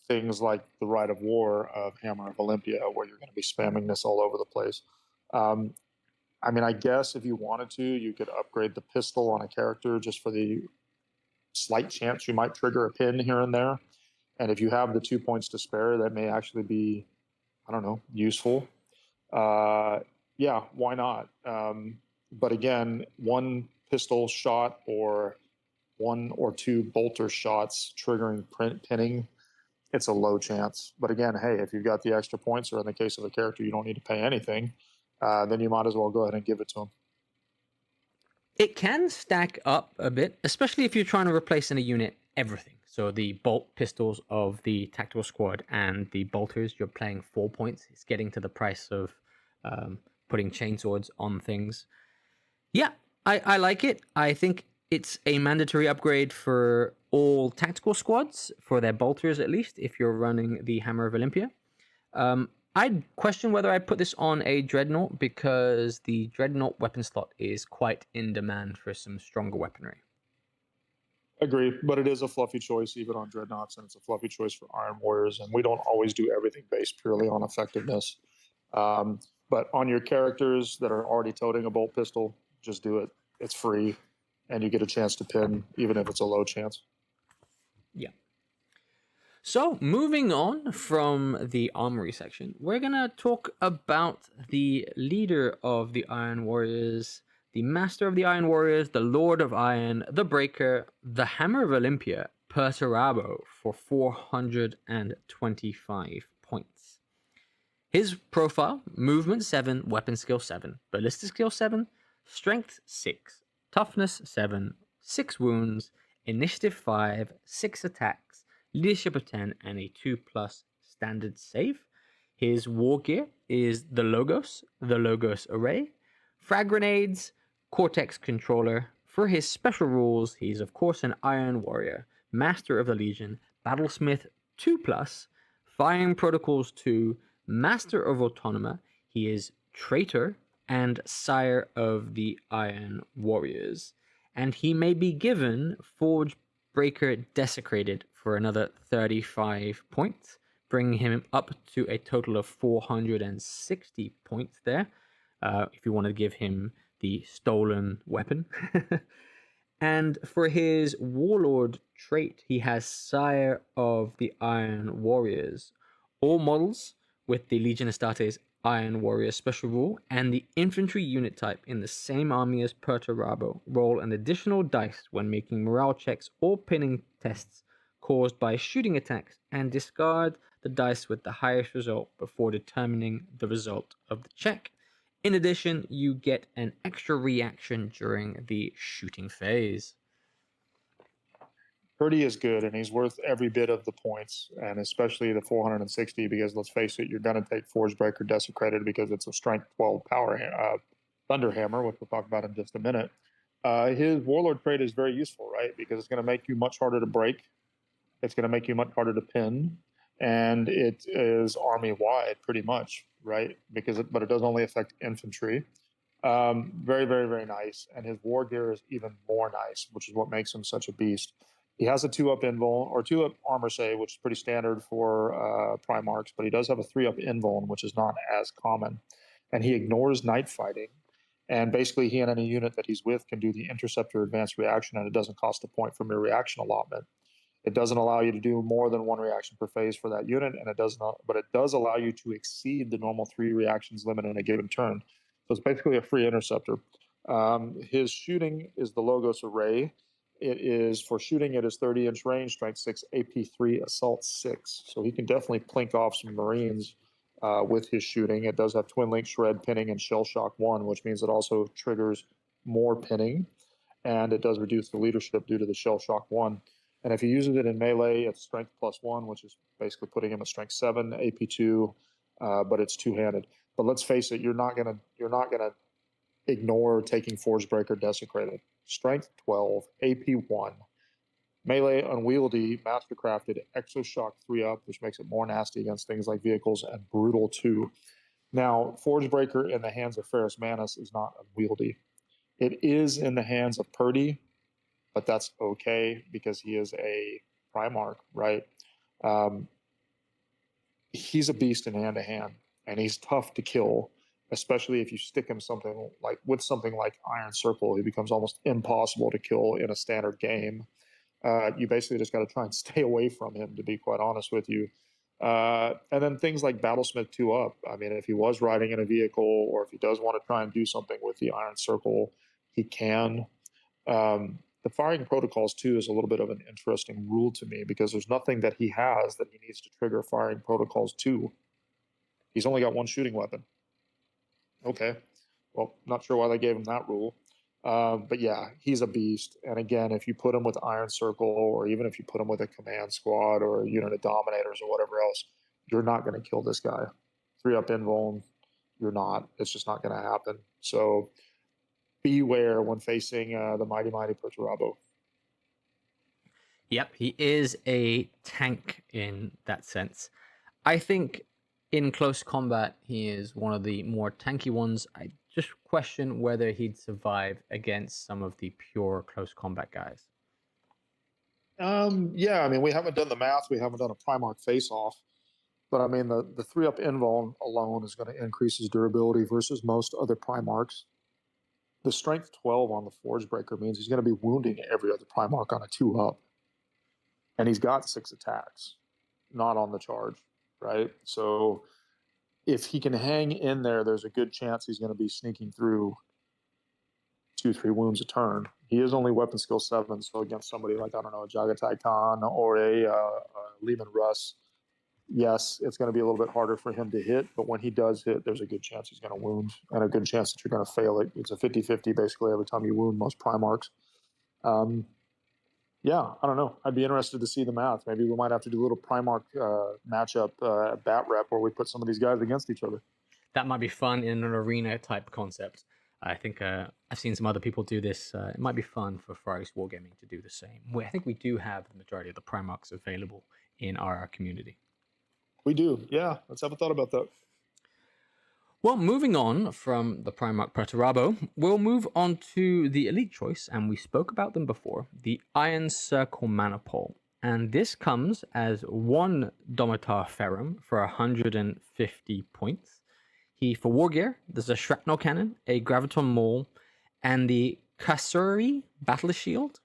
things like the Rite of War of Hammer of Olympia, where you're going to be spamming this all over the place. I mean, I guess if you wanted to, you could upgrade the pistol on a character just for the slight chance you might trigger a pin here and there. And if you have the 2 points to spare, that may actually be, I don't know, useful. Yeah, why not? But again, one pistol shot or 1 or 2 bolter shots triggering pinning, it's a low chance. But again, hey, if you've got the extra points, or in the case of a character you don't need to pay anything, then you might as well go ahead and give it to them. It can stack up a bit, especially if you're trying to replace in a unit everything. So the bolt pistols of the tactical squad and the bolters, you're playing 4 points. It's getting to the price of putting chainswords on things. Yeah, I like it. I think it's a mandatory upgrade for all tactical squads, for their bolters at least, if you're running the Hammer of Olympia. I'd question whether I put this on a Dreadnought, because the Dreadnought weapon slot is quite in demand for some stronger weaponry. Agree, but it is a fluffy choice even on Dreadnoughts, and it's a fluffy choice for Iron Warriors, and we don't always do everything based purely on effectiveness. But on your characters that are already toting a bolt pistol, just do it. It's free, and you get a chance to pin, even if it's a low chance. Yeah. So, moving on from the armory section, we're going to talk about the leader of the Iron Warriors, the master of the Iron Warriors, the Lord of Iron, the Breaker, the Hammer of Olympia, Perturabo, for 425 points. His profile: movement 7, weapon skill 7, ballistic skill 7, strength 6, toughness 7, 6 wounds, initiative 5, 6 attacks, leadership of 10, and a 2+ standard save. His war gear is the Logos Array, frag grenades, Cortex controller. For his special rules, he's of course an Iron Warrior, Master of the Legion, Battlesmith 2+, Firing Protocols 2, Master of Autonoma. He is Traitor and Sire of the Iron Warriors. And he may be given Forge Breaker Desecrated for another 35 points, bringing him up to a total of 460 points there. if you want to give him the stolen weapon. And for his Warlord trait, he has Sire of the Iron Warriors. All models with the Legion Astartes Iron Warrior special rule and the infantry unit type in the same army as Perturabo roll an additional dice when making morale checks or pinning tests caused by shooting attacks and discard the dice with the highest result before determining the result of the check. In addition, you get an extra reaction during the shooting phase. Purdy is good, and he's worth every bit of the points, and especially the 460, because let's face it, you're going to take Forgebreaker Desecrated because it's a Strength 12 power Thunderhammer, which we'll talk about in just a minute. His Warlord trait is very useful, right? Because it's going to make you much harder to break. It's going to make you much harder to pin, and it is army-wide pretty much, right? But it does only affect infantry. Very, very, very nice. And his war gear is even more nice, which is what makes him such a beast. He has a 2-up invuln, or 2-up armor save, which is pretty standard for Primarchs, but he does have a 3-up invuln, which is not as common. And he ignores night fighting. And basically, he and any unit that he's with can do the Interceptor Advanced Reaction, and it doesn't cost a point from your reaction allotment. It doesn't allow you to do more than 1 reaction per phase for that unit, and it does not. But it does allow you to exceed the normal 3 reactions limit in a given turn. So it's basically a free interceptor. His shooting is the Logos Array. It is for shooting. It is 30-inch range, strength 6, AP 3, assault 6. So he can definitely plink off some Marines with his shooting. It does have twin link, shred, pinning, and shell shock 1, which means it also triggers more pinning, and it does reduce the leadership due to the shell shock 1. And if he uses it in melee, it's strength +1, which is basically putting him at strength 7, AP 2, but it's two-handed. But let's face it, you're not gonna ignore taking Forgebreaker Desecrated. Strength 12, AP 1, melee unwieldy, mastercrafted, Exoshock 3-up, which makes it more nasty against things like vehicles, and brutal 2. Now, Forgebreaker in the hands of Ferrus Manus is not unwieldy. It is in the hands of Purdy, but that's okay because he is a Primarch, right? He's a beast in hand-to-hand, and he's tough to kill, especially if you stick him something like Iron Circle. He becomes almost impossible to kill in a standard game. You basically just got to try and stay away from him, to be quite honest with you. And then things like Battlesmith 2-up. I mean, if he was riding in a vehicle, or if he does want to try and do something with the Iron Circle, he can. The firing protocols, too, is a little bit of an interesting rule to me because there's nothing that he has that he needs to trigger firing protocols to. He's only got 1 shooting weapon. Okay. Well, not sure why they gave him that rule. But yeah, he's a beast. And again, if you put him with Iron Circle, or even if you put him with a command squad or a unit of Dominators or whatever else, you're not going to kill this guy. 3-up invuln, you're not. It's just not going to happen. So beware when facing the mighty Perturabo. Yep, he is a tank in that sense. I think in close combat, he is one of the more tanky ones. I just question whether he'd survive against some of the pure close combat guys. Yeah, I mean, we haven't done the math. We haven't done a Primarch face-off. But I mean, the 3-up invuln alone is going to increase his durability versus most other Primarchs. The strength 12 on the Forgebreaker means he's going to be wounding every other Primarch on a 2-up. And he's got 6 attacks, not on the charge, right? So if he can hang in there, there's a good chance he's going to be sneaking through 2-3 wounds a turn. He is only weapon skill 7, so against somebody like, I don't know, a Jagatai Khan or a Lehman Russ, yes, it's going to be a little bit harder for him to hit, but when he does hit, there's a good chance he's going to wound and a good chance that you're going to fail it. It's a 50-50 basically every time you wound most Primarchs. Yeah, I don't know. I'd be interested to see the math. Maybe we might have to do a little Primarch matchup at Bat Rep where we put some of these guys against each other. That might be fun in an arena type concept. I think I've seen some other people do this. It might be fun for Far East Wargaming to do the same. I think we do have the majority of the Primarchs available in our community. We do, yeah. Let's have a thought about that. Well, moving on from the Primarch Perturabo, we'll move on to the elite choice, and we spoke about them before, the Iron Circle Maniple. And this comes as 1 Dominator Ferrum for 150 points. For war gear, there's a shrapnel cannon, a graviton maul, and the Kasuri battle shield.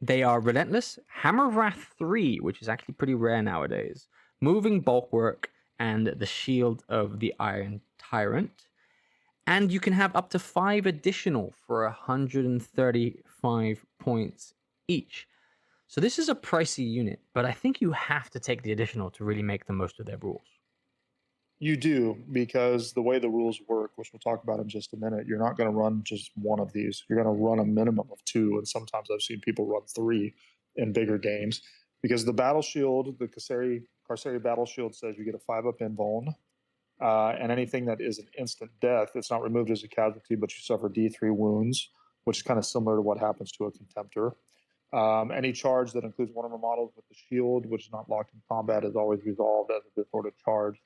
They are relentless, Hammer of Wrath 3, which is actually pretty rare nowadays, moving bulwark, and the shield of the Iron Tyrant. And you can have up to 5 additional for 135 points each. So this is a pricey unit, but I think you have to take the additional to really make the most of their rules. You do, because the way the rules work, which we'll talk about in just a minute, you're not going to run just one of these. You're going to run a minimum of 2, and sometimes I've seen people run 3 in bigger games. Because the battle shield, the Carceri battle shield says you get a 5-up invuln, and anything that is an instant death, it's not removed as a casualty, but you suffer D3 wounds, which is kind of similar to what happens to a Contemptor. Any charge that includes one of the models with the shield, which is not locked in combat, is always resolved as a disordered charge.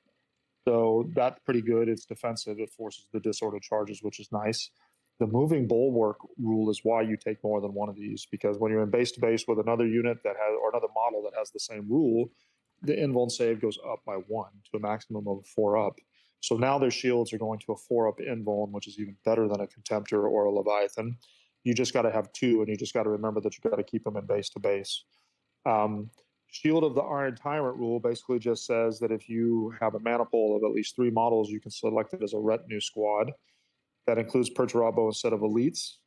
So that's pretty good. It's defensive. It forces the disordered charges, which is nice. The moving bulwark rule is why you take more than one of these, because when you're in base to base with another unit that has, or another model that has the same rule, the invuln save goes up by 1 to a maximum of 4 up. So now their shields are going to a 4-up invuln, which is even better than a Contemptor or a Leviathan. You just got to have 2, and you just got to remember that you got to keep them in base to base. Shield of the Iron Tyrant rule basically just says that if you have a maniple of at least 3 models, you can select it as a retinue squad. That includes Perturabo instead of elites.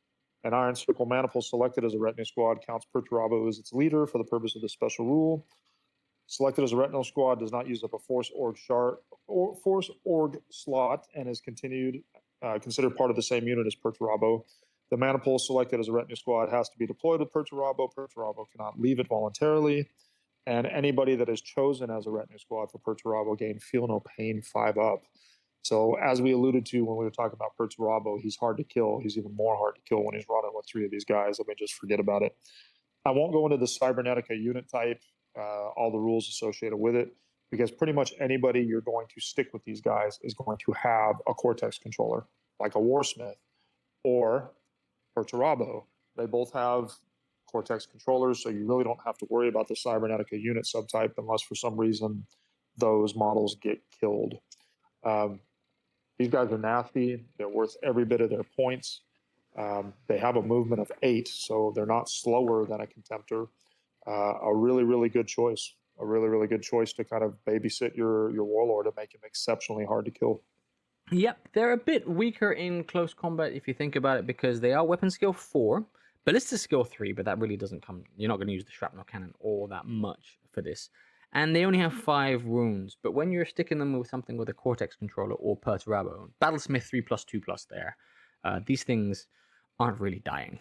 An Iron Circle maniple selected as a retinue squad counts Perturabo as its leader for the purpose of the special rule. Selected as a retinue squad does not use up a Force Org slot and is considered part of the same unit as Perturabo. The maniple selected as a retinue squad has to be deployed with Perturabo. Perturabo cannot leave it voluntarily. And anybody that is chosen as a retinue squad for Perturabo gain Feel No Pain 5-up. So as we alluded to when we were talking about Perturabo, he's hard to kill. He's even more hard to kill when he's running with 3 of these guys. I mean, just forget about it. I won't go into the Cybernetica unit type, all the rules associated with it, because pretty much anybody you're going to stick with these guys is going to have a Cortex controller, like a Warsmith or Perturabo. They both have Cortex controllers, so you really don't have to worry about the Cybernetica unit subtype unless for some reason those models get killed. These guys are nasty. They're worth every bit of their points. They have a movement of 8, so they're not slower than a Contemptor. A really, really good choice. A really, really good choice to kind of babysit your Warlord and make him exceptionally hard to kill. Yep, they're a bit weaker in close combat if you think about it, because they are weapon skill 4, ballista skill 3, but that really doesn't come. You're not going to use the shrapnel cannon all that much for this. And they only have 5 wounds, but when you're sticking them with something with a Cortex controller or Perturabo, Battlesmith 3+2+ there, these things aren't really dying.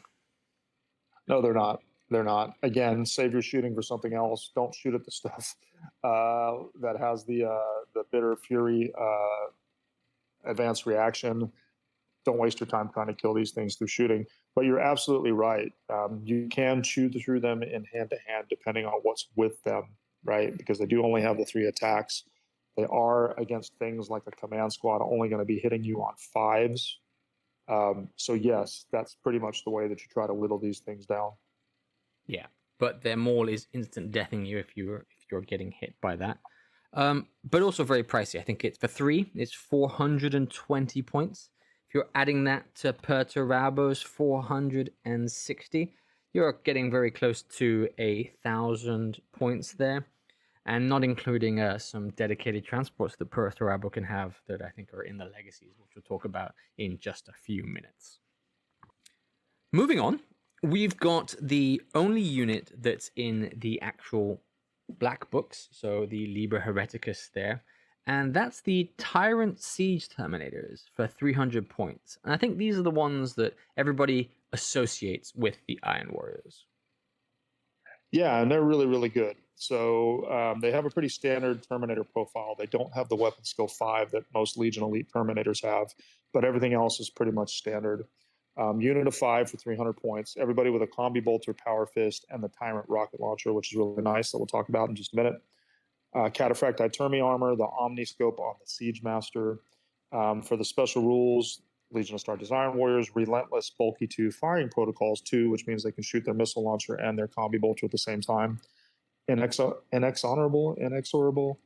No, they're not. They're not. Again, save your shooting for something else. Don't shoot at the stuff that has the Bitter Fury advanced reaction. Don't waste your time trying to kill these things through shooting. But you're absolutely right. You can shoot through them in hand-to-hand depending on what's with them, right? Because they do only have the 3 attacks. They are, against things like a command squad, only going to be hitting you on 5s. So yes, that's pretty much the way that you try to whittle these things down. Yeah, but their maul is instant deathing you if you're getting hit by that. But also very pricey. I think it's for 3, it's 420 points. If you're adding that to Perturabo's 460, you're getting very close to 1,000 points there, and not including some dedicated transports that Perturabo can have that I think are in the legacies, which we'll talk about in just a few minutes. Moving on, we've got the only unit that's in the actual black books, so the Liber Hereticus there, and that's the Tyrant Siege Terminators for 300 points. And I think these are the ones that everybody associates with the Iron Warriors. Yeah, and they're really, really good. So they have a pretty standard Terminator profile. They don't have the weapon skill 5 that most Legion Elite Terminators have, but everything else is pretty much standard. Unit of 5 for 300 points. Everybody with a Combi Bolter, Power Fist, and the Tyrant Rocket Launcher, which is really nice, that we'll talk about in just a minute. Cataphract Itermi Armor, the Omniscope on the Siege Master. For the special rules, Legion of Star Design Warriors, Relentless Bulky 2 Firing Protocols 2, which means they can shoot their missile launcher and their Combi Bolter at the same time. Inexorable,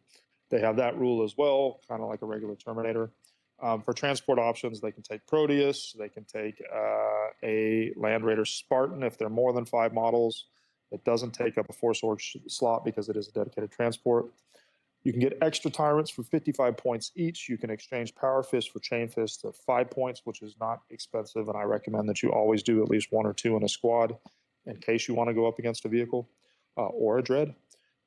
they have that rule as well, kind of like a regular Terminator. For transport options, they can take Proteus, they can take a Land Raider Spartan if they're more than 5 models. It doesn't take up a Force Orc slot because it is a dedicated transport. You can get extra Tyrants for 55 points each. You can exchange Power Fist for Chain Fist at 5 points, which is not expensive, and I recommend that you always do at least 1 or 2 in a squad in case you want to go up against a vehicle or a Dread.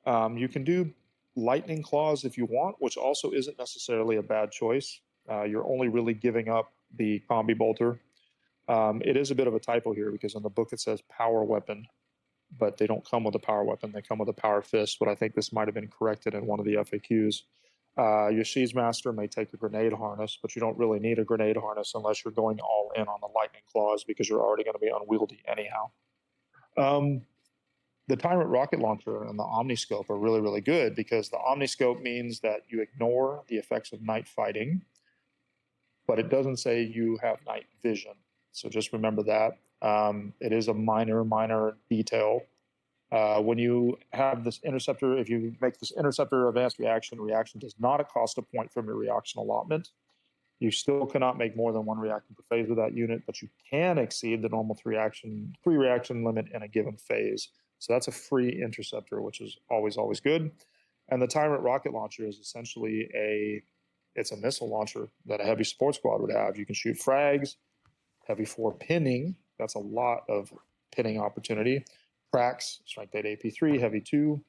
You can do Lightning Claws if you want, which also isn't necessarily a bad choice. You're only really giving up the Combi Bolter. It is a bit of a typo here because in the book it says Power Weapon, but they don't come with a Power Weapon. They come with a Power Fist, but I think this might have been corrected in one of the FAQs. Your Siege Master may take a Grenade Harness, but you don't really need a Grenade Harness unless you're going all in on the Lightning Claws because you're already going to be unwieldy anyhow. The Tyrant Rocket Launcher and the Omniscope are really, really good because the Omniscope means that you ignore the effects of night fighting, but it doesn't say you have night vision. So just remember that. It is a minor detail. When you have this Interceptor, if you make this Interceptor advanced reaction does not cost a point from your reaction allotment. You still cannot make more than 1 reaction per phase with that unit, but you can exceed the normal 3 reaction limit in a given phase. So that's a free Interceptor, which is always good. And the Tyrant Rocket Launcher is essentially it's a missile launcher that a heavy support squad would have. You can shoot frags, heavy 4 pinning. That's a lot of pinning opportunity. Cracks, strength 8 AP3, heavy 2.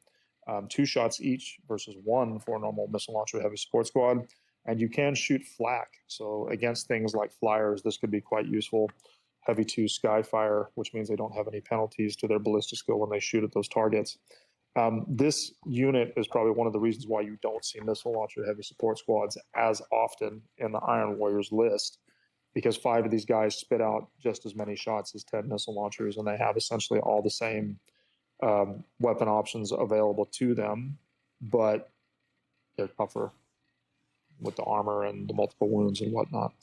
2 shots each versus 1 for a normal missile launcher heavy support squad. And you can shoot flak. So against things like flyers, this could be quite useful. Heavy 2 Skyfire, which means they don't have any penalties to their ballistic skill when they shoot at those targets. This unit is probably one of the reasons why you don't see missile launcher heavy support squads as often in the Iron Warriors list, because 5 of these guys spit out just as many shots as 10 missile launchers, and they have essentially all the same weapon options available to them, but they're tougher with the armor and the multiple wounds and whatnot.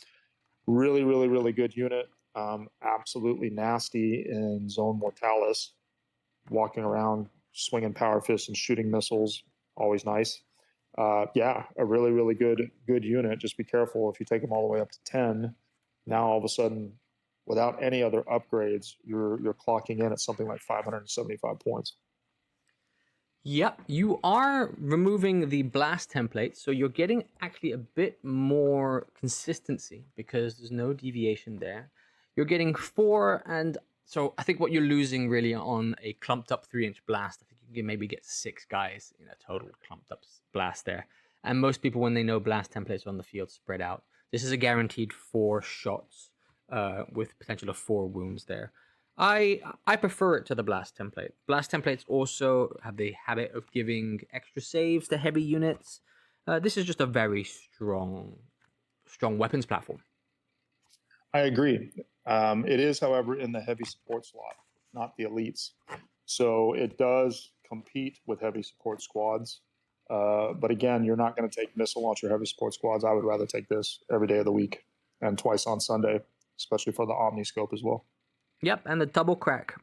Really good unit. Absolutely nasty in Zone Mortalis, walking around, swinging power fists and shooting missiles, always nice. Yeah, a really good unit. Just be careful if you take them all the way up to 10. Now all of a sudden, without any other upgrades, you're clocking in at something like 575 points. Yep, you are removing the blast template, so you're getting actually a bit more consistency because there's no deviation there. You're getting 4, and so I think what you're losing really on a clumped up 3-inch blast, I think you can maybe get 6 guys in a total clumped up blast there. And most people, when they know blast templates on the field, spread out. This is a guaranteed 4 shots with potential of 4 wounds there. I prefer it to the blast template. Blast templates also have the habit of giving extra saves to heavy units. This is just a very strong weapons platform. I agree. It is, however, in the heavy support slot, not the elites. So it does compete with heavy support squads. But again, you're not going to take missile launcher heavy support squads. I would rather take this every day of the week and twice on Sunday, especially for the Omniscope as well. Yep, and the double crack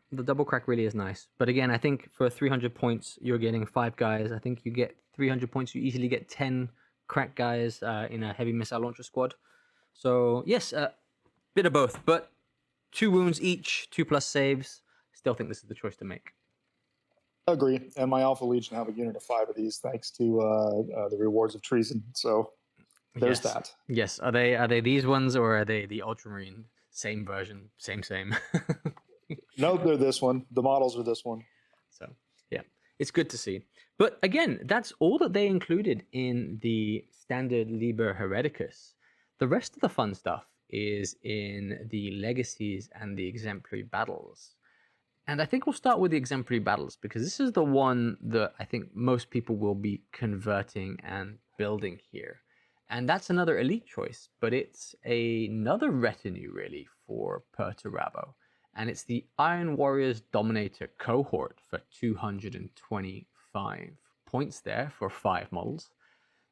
really is nice. But again, I think for 300 points, you're getting 5 guys. I think you get 300 points, you easily get 10 crack guys in a heavy missile launcher squad. So yes, bit of both, but 2 wounds each, 2+ saves. Still think this is the choice to make. Agree. And my Alpha Legion have a unit of 5 of these thanks to the rewards of treason. So there's that. Yes. Are they these ones, or are they the Ultramarine? Same version, same. No, they're this one. The models are this one. So yeah, it's good to see. But again, that's all that they included in the standard Liber Hereticus. The rest of the fun stuff is in the legacies and the exemplary battles. And I think we'll start with the exemplary battles because this is the one that I think most people will be converting and building here. And that's another elite choice, but it's another retinue really for Perturabo. And it's the Iron Warriors Dominator cohort for 225 points there for 5 models.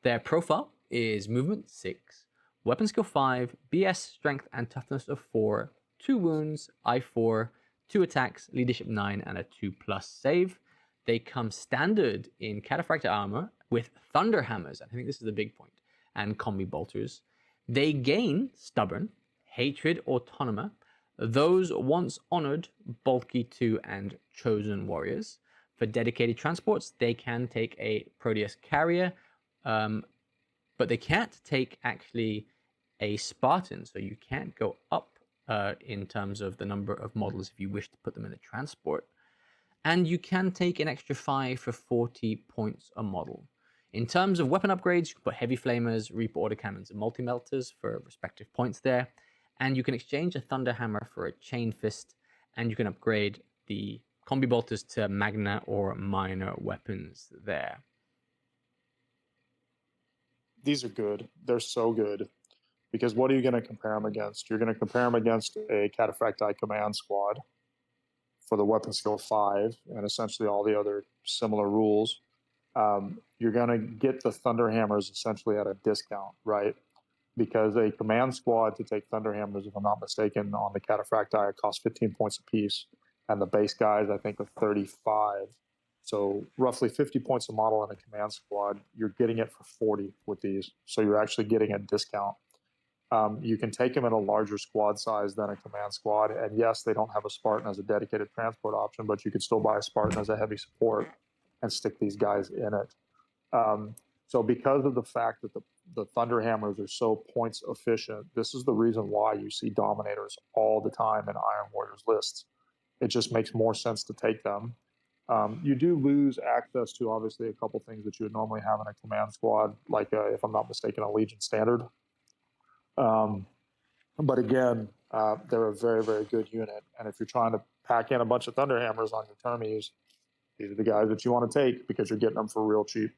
Their profile is movement 6, weapon skill 5, BS strength and toughness of 4, 2 wounds, I4, 2 attacks, leadership 9, and a 2+ save. They come standard in Cataphractor armor with thunder hammers. I think this is the big point. And combi bolters. They gain Stubborn, Hatred, Autonomy, those once honored, Bulky 2, and Chosen Warriors. For dedicated transports, they can take a Proteus Carrier, but they can't take actually a Spartan, so you can't go up in terms of the number of models if you wish to put them in a transport. And you can take an extra 5 for 40 points a model. In terms of weapon upgrades, you can put Heavy Flamers, Reaper Autocannons, and Multi-Melters for respective points there. And you can exchange a Thunder Hammer for a Chain Fist, and you can upgrade the Combi Bolters to Magna or minor weapons there. These are good. They're so good. Because what are you going to compare them against? You're going to compare them against a Cataphracti Command Squad for the weapon skill 5 and essentially all the other similar rules. You're going to get the Thunder Hammers essentially at a discount, right? Because a command squad to take Thunder Hammers, if I'm not mistaken, on the Cataphracti costs 15 points apiece, and the base guys I think are 35. So roughly 50 points a model in a command squad. You're getting it for 40 with these, so you're actually getting a discount. You can take them in a larger squad size than a command squad, and yes, they don't have a Spartan as a dedicated transport option, but you could still buy a Spartan as a heavy support and stick these guys in it. So because of the fact that the Thunder Hammers are so points efficient, this is the reason why you see Dominators all the time in Iron Warriors lists. It just makes more sense to take them. You do lose access to obviously a couple things that you would normally have in a command squad, like if I'm not mistaken, a Legion Standard. But again, they're a very, very good unit. And if you're trying to pack in a bunch of Thunder Hammers on your Termies, these are the guys that you want to take because you're getting them for real cheap.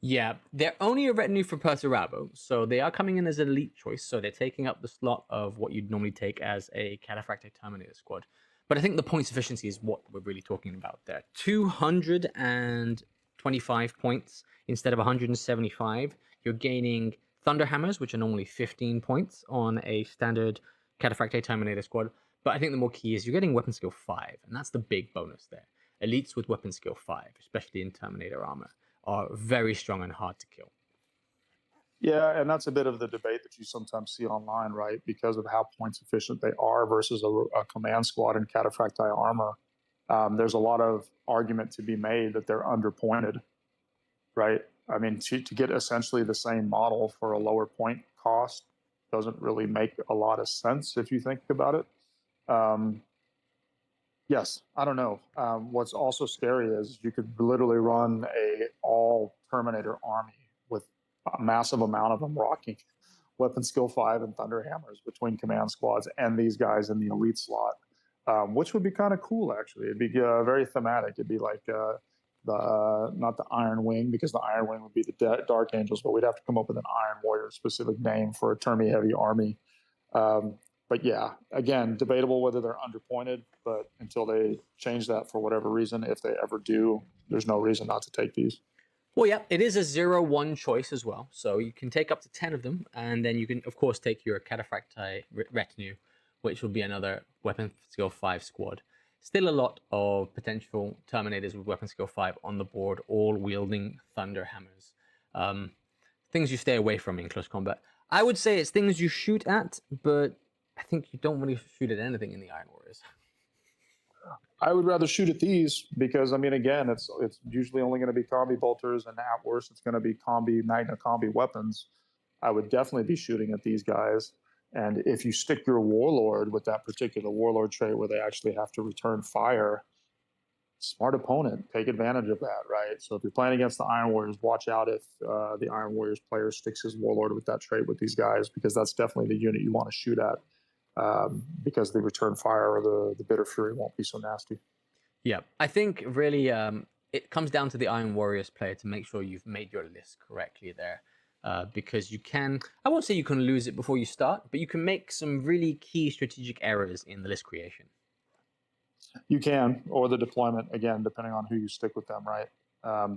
Yeah, they're only a retinue for Perturabo, so they are coming in as an elite choice, so they're taking up the slot of what you'd normally take as a Cataphractic Terminator squad. But I think the points efficiency is what we're really talking about there. 225 points instead of 175. You're gaining Thunder Hammers, which are normally 15 points on a standard Cataphractic Terminator squad. But I think the more key is you're getting weapon skill 5, and that's the big bonus there. Elites with weapon skill 5, especially in Terminator armor, are very strong and hard to kill. Yeah, and that's a bit of the debate that you sometimes see online, right? Because of how points efficient they are versus a command squad in Cataphracti armor. There's a lot of argument to be made that they're underpointed, right? I mean, to get essentially the same model for a lower point cost doesn't really make a lot of sense if you think about it. Yes, I don't know. What's also scary is you could literally run a all Terminator army with a massive amount of them rocking weapon skill 5 and Thunder Hammers between command squads and these guys in the elite slot, which would be kind of cool, actually. It'd be very thematic. It'd be like not the Iron Wing, because the Iron Wing would be the Dark Angels, but we'd have to come up with an Iron Warrior specific name for a Termi heavy army. But yeah, again, debatable whether they're underpointed, but until they change that for whatever reason, if they ever do, there's no reason not to take these. Well, yeah, it is a 0-1 choice as well. So you can take up to 10 of them, and then you can, of course, take your Cataphracti retinue, which will be another weapon skill 5 squad. Still a lot of potential Terminators with weapon skill 5 on the board, all wielding Thunder Hammers. Things you stay away from in close combat. I would say it's things you shoot at, but I think you don't really shoot at anything in the Iron Warriors. I would rather shoot at these because, I mean, again, it's usually only going to be combi bolters, and at worst, it's going to be Magna combi weapons. I would definitely be shooting at these guys. And if you stick your Warlord with that particular Warlord trait where they actually have to return fire, smart opponent, take advantage of that, right? So if you're playing against the Iron Warriors, watch out if the Iron Warriors player sticks his Warlord with that trait with these guys, because that's definitely the unit you want to shoot at. Because the return fire or the bitter fury won't be so nasty. Yeah, I think really it comes down to the Iron Warriors player to make sure you've made your list correctly there. Because you can, I won't say you can lose it before you start, but you can make some really key strategic errors in the list creation. You can, or the deployment, again, depending on who you stick with them, right?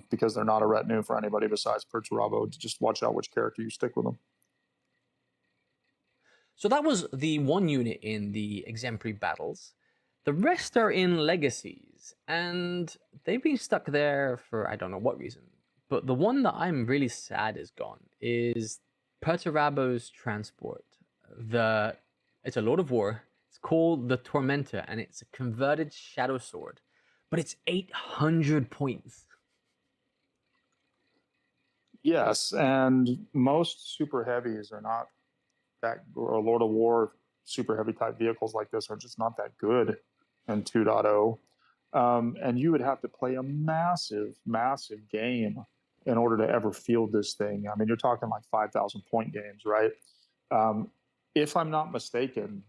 Because they're not a retinue for anybody besides Perturabo. Just watch out which character you stick with them. So that was the one unit in the exemplary battles. The rest are in legacies, and they've been stuck there for I don't know what reason. But the one that I'm really sad is gone is Perturabo's transport. It's a Lord of War. It's called the Tormentor, and it's a converted shadow sword, but it's 800 points. Yes, and most super heavies are not that, or Lord of War super heavy type vehicles like this are just not that good in 2.0. And you would have to play a massive, massive game in order to ever field this thing. I mean, you're talking like 5,000 point games, right? If I'm not mistaken,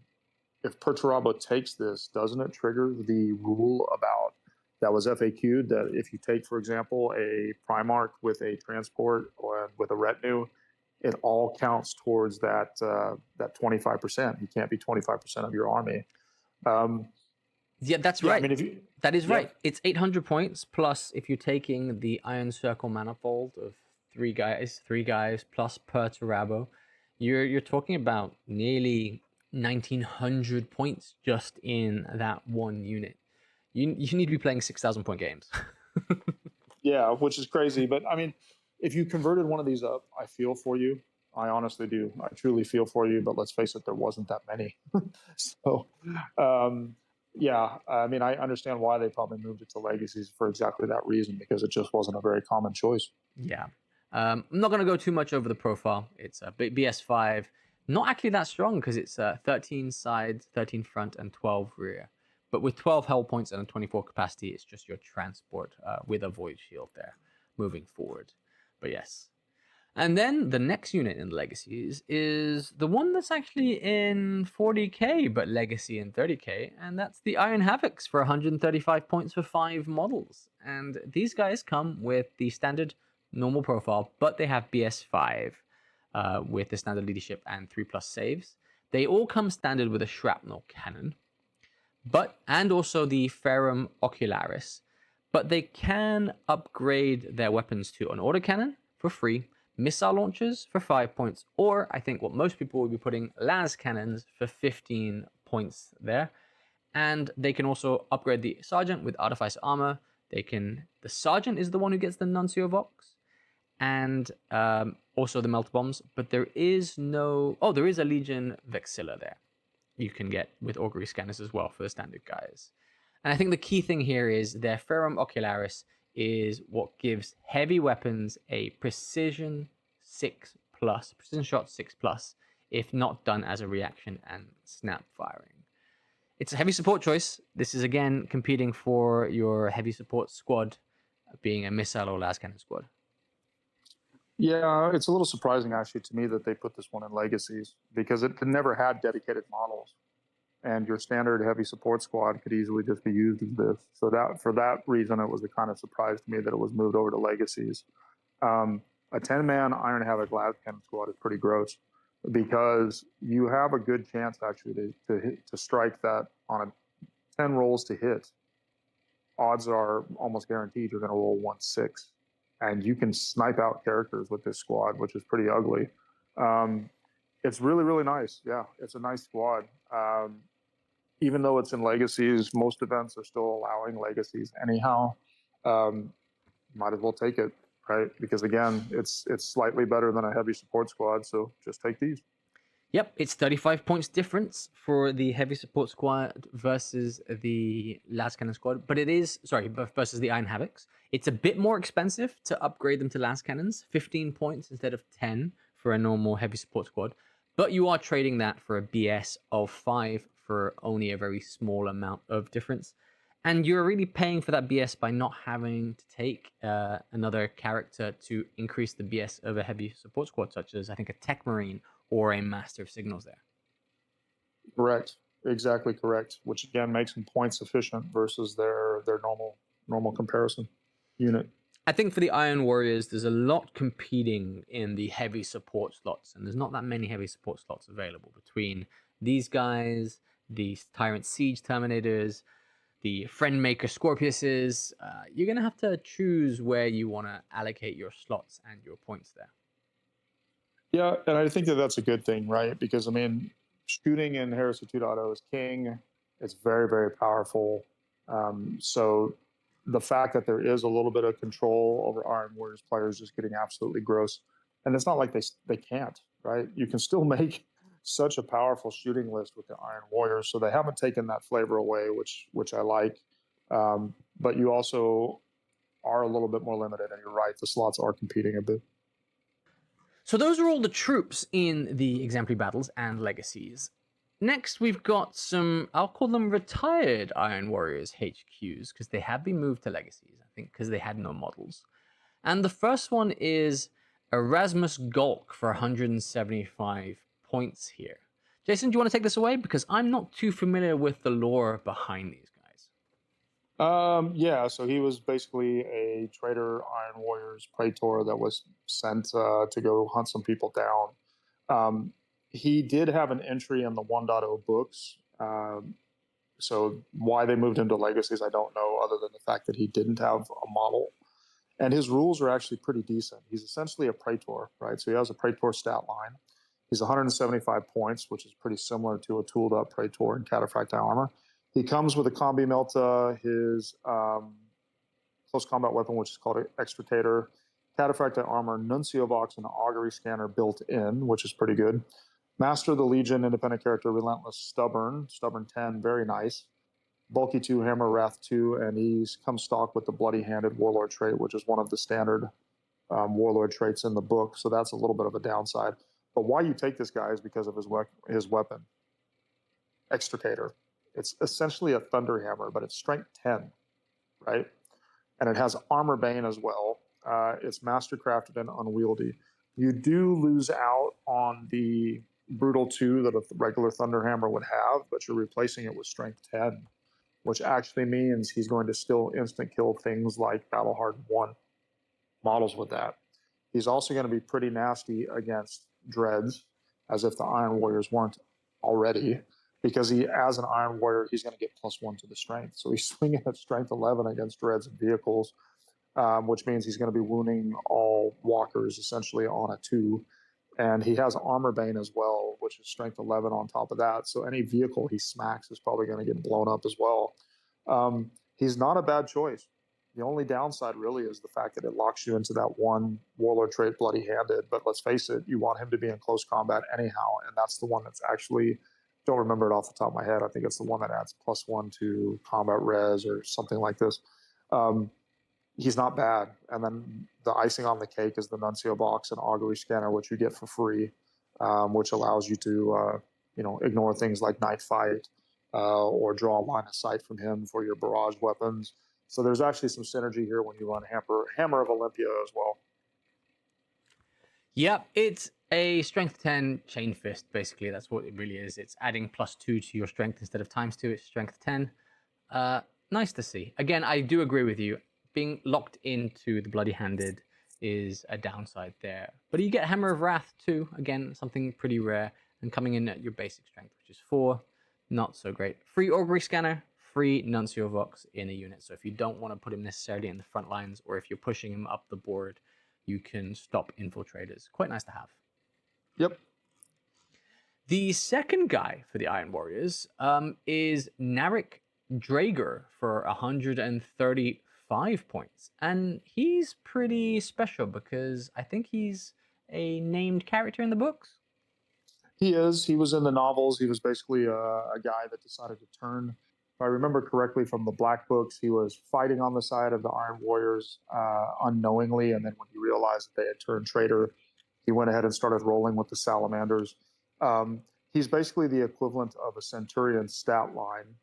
if Perturabo takes this, doesn't it trigger the rule about that was FAQ'd that if you take, for example, a Primarch with a transport or with a retinue, it all counts towards that 25%. You can't be 25% of your army. Yeah, that's Yeah, right. I mean, if you, That is yeah, right. It's 800 points plus if you're taking the Iron Circle manifold of three guys plus Perturabo, you're talking about nearly 1900 points just in that one unit. You need to be playing 6,000 point games. yeah, which is crazy. But I mean, if you converted one of these up, I feel for you. I honestly do. I truly feel for you. But let's face it, there wasn't that many. So, yeah, I mean, I understand why they probably moved it to legacies for exactly that reason, because it just wasn't a very common choice. Yeah. I'm not going to go too much over the profile. It's a BS5. Not actually that strong because it's 13 sides, 13 front, and 12 rear. But with 12 hull points and a 24 capacity, it's just your transport with a void shield there moving forward. But yes. And then the next unit in Legacies is the one that's actually in 40k, but Legacy in 30k, and that's the Iron Havocs for 135 points for 5 models. And these guys come with the standard normal profile, but they have BS5 with the standard leadership and 3+ saves. They all come standard with a shrapnel cannon, and also the Ferrum Ocularis, but they can upgrade their weapons to an autocannon for free, missile launchers for 5 points, or I think what most people will be putting, las cannons for 15 points there. And they can also upgrade the sergeant with artificer armor. The sergeant is the one who gets the Nuncio Vox, and also the melter bombs. But there is there is a Legion Vexilla there. You can get with augury scanners as well for the standard guys. And I think the key thing here is their Ferrum Ocularis is what gives heavy weapons a precision 6+, precision shot 6+, if not done as a reaction and snap firing. It's a heavy support choice. This is again competing for your heavy support squad, being a missile or las cannon squad. Yeah, it's a little surprising actually to me that they put this one in legacies, because it never had dedicated models, and your standard heavy support squad could easily just be used as this. So that for that reason, it was a kind of surprise to me that it was moved over to legacies. A 10-man Iron Havoc las cannon squad is pretty gross, because you have a good chance actually to strike that on a 10 rolls to hit. Odds are almost guaranteed you're going to roll 1/6, and you can snipe out characters with this squad, which is pretty ugly. It's really, really nice. Yeah, it's a nice squad. Even though it's in legacies, most events are still allowing legacies anyhow. Might as well take it, right? Because again, it's slightly better than a heavy support squad, so just take these. Yep, it's 35 points difference for the heavy support squad versus the las cannon squad, but versus the Iron Havocs. It's a bit more expensive to upgrade them to las cannons, 15 points instead of 10 for a normal heavy support squad, but you are trading that for a BS of 5 for only a very small amount of difference. And you're really paying for that BS by not having to take another character to increase the BS of a heavy support squad, such as I think a Tech Marine or a Master of Signals there. Correct. Exactly correct. Which again makes them points efficient versus their normal comparison unit. I think for the Iron Warriors, there's a lot competing in the heavy support slots, and there's not that many heavy support slots available between these guys, the Tyrant Siege Terminators, the Friendmaker Scorpiuses. You're going to have to choose where you want to allocate your slots and your points there. Yeah, and I think that that's a good thing, right? Because I mean, shooting in Heresy 2.0 is king. It's very, very powerful. So the fact that there is a little bit of control over Iron Warriors players just getting absolutely gross, and it's not like they can't, right? You can still make such a powerful shooting list with the Iron Warriors, so they haven't taken that flavor away, which I like. But you also are a little bit more limited, and you're right, the slots are competing a bit. So those are all the troops in the exemplary battles and legacies. Next, we've got some, I'll call them retired Iron Warriors HQs, because they have been moved to legacies, I think, because they had no models. And the first one is Erasmus Gulk for 175 points here. Jason, do you want to take this away? Because I'm not too familiar with the lore behind these guys. Yeah, so he was basically a traitor Iron Warriors Praetor that was sent to go hunt some people down. He did have an entry in the 1.0 books. So why they moved him to Legacies, I don't know, other than the fact that he didn't have a model. And his rules are actually pretty decent. He's essentially a Praetor, right? So he has a Praetor stat line. He's 175 points, which is pretty similar to a tooled up Praetor in Cataphractii armor. He comes with a Combi Melta, his close combat weapon, which is called Extricator, Cataphractii armor, Nuncio box, and augury scanner built in, which is pretty good. Master of the Legion, independent character, Relentless, Stubborn 10, very nice. Bulky 2, Hammer, Wrath 2, and he's come stock with the Bloody Handed Warlord trait, which is one of the standard Warlord traits in the book, so that's a little bit of a downside. But why you take this guy is because of his weapon, Extricator. It's essentially a Thunder Hammer, but it's strength 10, right? And it has Armor Bane as well. It's mastercrafted and unwieldy. You do lose out on the Brutal 2 that a regular Thunder Hammer would have, but you're replacing it with Strength 10, which actually means he's going to still instant kill things like Battle Hardened 1 models with that. He's also going to be pretty nasty against Dreads, as if the Iron Warriors weren't already, because he, as an Iron Warrior, he's going to get +1 to the strength. So he's swinging at strength 11 against Dreads and vehicles, which means he's going to be wounding all walkers essentially on a 2. And he has Armor Bane as well, which is strength 11 on top of that. So any vehicle he smacks is probably going to get blown up as well. He's not a bad choice. The only downside really is the fact that it locks you into that one Warlord trait, Bloody Handed. But let's face it, you want him to be in close combat anyhow. And that's the one that's actually, don't remember it off the top of my head. I think it's the one that adds +1 to combat res or something like this. He's not bad. And then the icing on the cake is the Nuncio box and augury scanner, which you get for free, which allows you to ignore things like Night Fight or draw a line of sight from him for your barrage weapons. So there's actually some synergy here when you run Hammer of Olympia as well. Yep, it's a strength 10 chain fist, basically. That's what it really is. It's adding +2 to your strength instead of ×2. It's strength 10. Nice to see. Again, I do agree with you. Being locked into the Bloody Handed is a downside there. But you get Hammer of Wrath too. Again, something pretty rare. And coming in at your basic strength, which is 4. Not so great. Free augury scanner, free Nuncio Vox in a unit. So if you don't want to put him necessarily in the front lines, or if you're pushing him up the board, you can stop infiltrators. Quite nice to have. Yep. The second guy for the Iron Warriors is Narek Draeger for 135 points. And he's pretty special because I think he's a named character in the books. He is. He was in the novels. He was basically a guy that decided to turn. If I remember correctly from the Black Books, he was fighting on the side of the Iron Warriors unknowingly, and then when he realized that they had turned traitor, he went ahead and started rolling with the Salamanders. He's basically the equivalent of a Centurion stat line.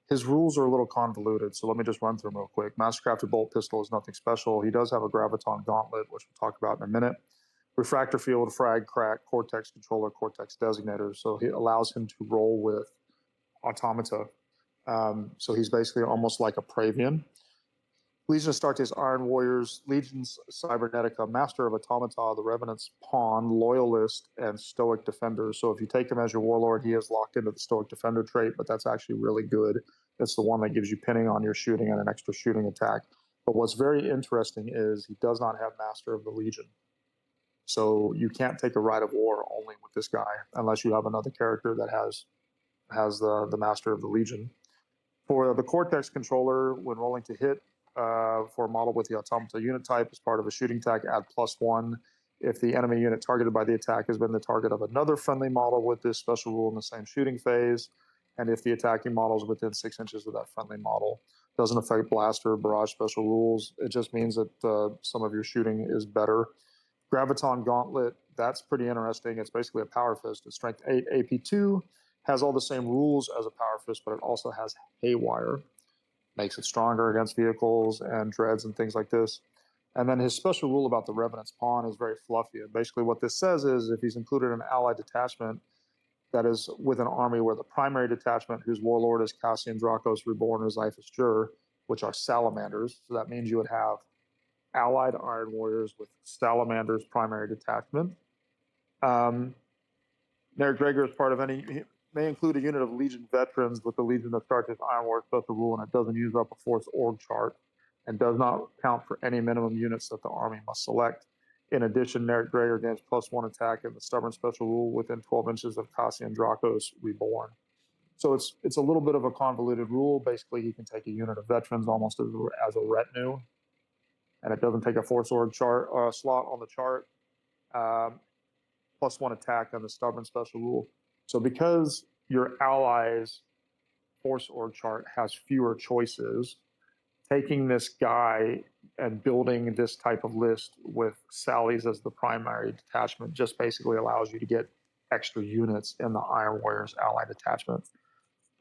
His rules are a little convoluted, so let me just run through them real quick. Mastercrafted Bolt Pistol is nothing special. He does have a Graviton Gauntlet, which we'll talk about in a minute. Refractor Field, Frag, Crack, Cortex Controller, Cortex Designator. So he allows him to roll with Automata. So he's basically almost like a Praevian. Legion Astartes Iron Warriors, Legions Cybernetica, Master of Automata, the Revenant's Pawn, Loyalist, and Stoic Defender. So if you take him as your Warlord, he is locked into the Stoic Defender trait, but that's actually really good. It's the one that gives you pinning on your shooting and an extra shooting attack. But what's very interesting is he does not have Master of the Legion. So you can't take a Rite of War only with this guy unless you have another character that has the Master of the Legion. For the Cortex Controller, when rolling to hit for a model with the Automata unit type as part of a shooting attack, add +1. If the enemy unit targeted by the attack has been the target of another friendly model with this special rule in the same shooting phase, and if the attacking model is within 6 inches of that friendly model. Doesn't affect blaster or barrage special rules. It just means that some of your shooting is better. Graviton Gauntlet, that's pretty interesting. It's basically a power fist. It's strength 8, AP2, has all the same rules as a power fist, but it also has haywire. Makes it stronger against vehicles and dreads and things like this. And then his special rule about the Revenant's Pawn is very fluffy. And basically what this says is if he's included an allied detachment that is with an army where the primary detachment, whose warlord is Cassian Dracos Reborn or Xiphus Jur, which are salamanders. So that means you would have allied Iron Warriors with salamanders primary detachment. Narek Drager is part of any, may include a unit of Legion veterans with the Legion of Starches Iron War special rule, and it doesn't use up a force org chart and does not count for any minimum units that the army must select. In addition, Narek Drager gains +1 attack in the stubborn special rule within 12 inches of Cassian Dracos Reborn. So it's a little bit of a convoluted rule. Basically, he can take a unit of veterans almost as a retinue, and it doesn't take a force org chart slot on the chart. +1 attack on the stubborn special rule. So because your allies' force org chart has fewer choices, taking this guy and building this type of list with Sally's as the primary detachment just basically allows you to get extra units in the Iron Warriors allied detachment.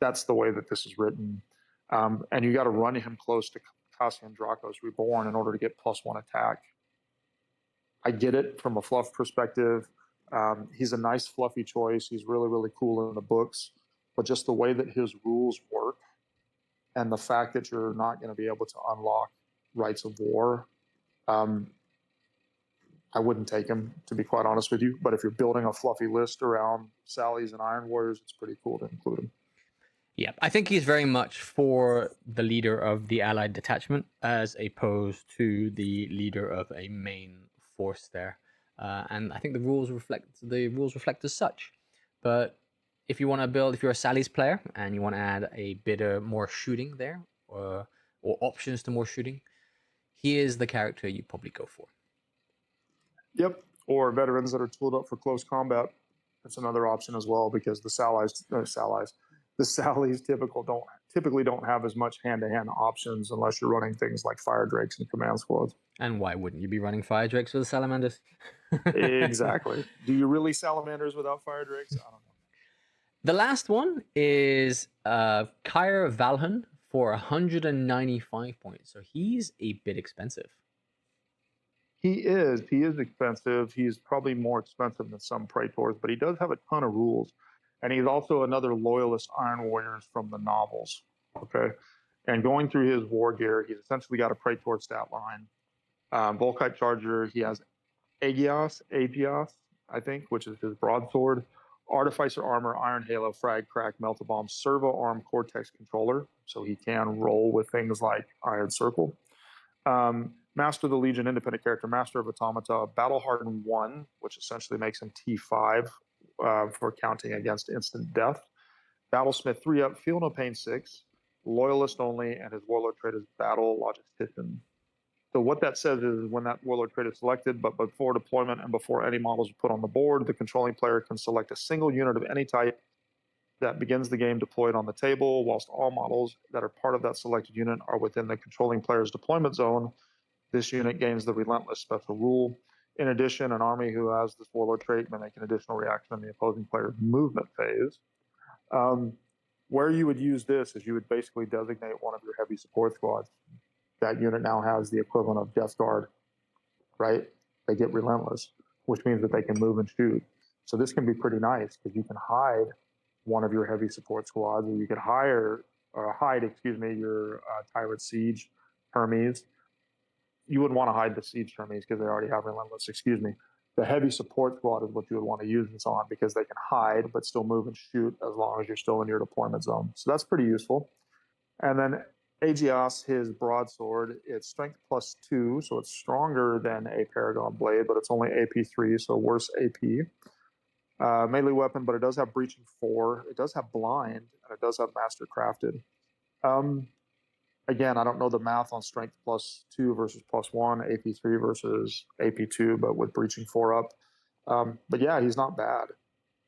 That's the way that this is written. And you got to run him close to Cassian Dracos Reborn in order to get +1 attack. I get it from a fluff perspective. He's a nice fluffy choice. He's really, really cool in the books, but just the way that his rules work and the fact that you're not going to be able to unlock Rights of War, I wouldn't take him, to be quite honest with you. But if you're building a fluffy list around Sally's and Iron Warriors, it's pretty cool to include him. Yeah, I think he's very much for the leader of the allied detachment as opposed to the leader of a main force there. And I think the rules reflect as such. But if you want to build, if you're a Sally's player and you want to add a bit of more shooting there, or options to more shooting, he is the character you probably go for. Yep, or veterans that are tooled up for close combat. That's another option as well, because the Sally's typically don't have as much hand-to-hand options unless you're running things like Fire Drakes and Command Squads. And why wouldn't you be running Fire Drakes with Salamanders? Exactly. Do you really Salamanders without Fire Drakes? I don't know. The last one is Kyr Valhan for 195 points. So he's a bit expensive. He is expensive. He's probably more expensive than some Praetors, but he does have a ton of rules. And he's also another loyalist Iron Warriors from the novels. Okay. And going through his war gear, he's essentially got a Praetor stat line. Volkite Charger, he has Aegios, I think, which is his broadsword. Artificer Armor, Iron Halo, Frag, Crack, Melta Bomb, Servo Arm, Cortex Controller. So he can roll with things like Iron Circle. Master of the Legion, independent character, Master of Automata, Battle Hardened 1, which essentially makes him T5 for counting against instant death. Battlesmith 3-up, Feel No Pain 6, Loyalist only, and his Warlord trait is Battle Logistician. So what that says is when that Warlord trait is selected, but before deployment and before any models are put on the board, the controlling player can select a single unit of any type that begins the game deployed on the table, whilst all models that are part of that selected unit are within the controlling player's deployment zone. This unit gains the Relentless special rule. In addition, an army who has this Warlord trait may make an additional reaction in the opposing player's movement phase. Where you would use this is you would basically designate one of your heavy support squads. That unit now has the equivalent of Death Guard, right? They get Relentless, which means that they can move and shoot. So this can be pretty nice because you can hide one of your heavy support squads, or you could hide your Tyrant Siege Hermes. You wouldn't want to hide the Siege Hermes because they already have Relentless, The heavy support squad is what you would want to use this on because they can hide but still move and shoot as long as you're still in your deployment zone. So that's pretty useful. And then Aegios, his broadsword, it's strength +2, so it's stronger than a Paragon Blade, but it's only AP3, so worse AP. Melee weapon, but it does have Breaching 4, it does have Blind, and it does have Master Crafted. Again, I don't know the math on strength +2 versus +1, AP3 versus AP2, but with breaching 4 up. But yeah, he's not bad.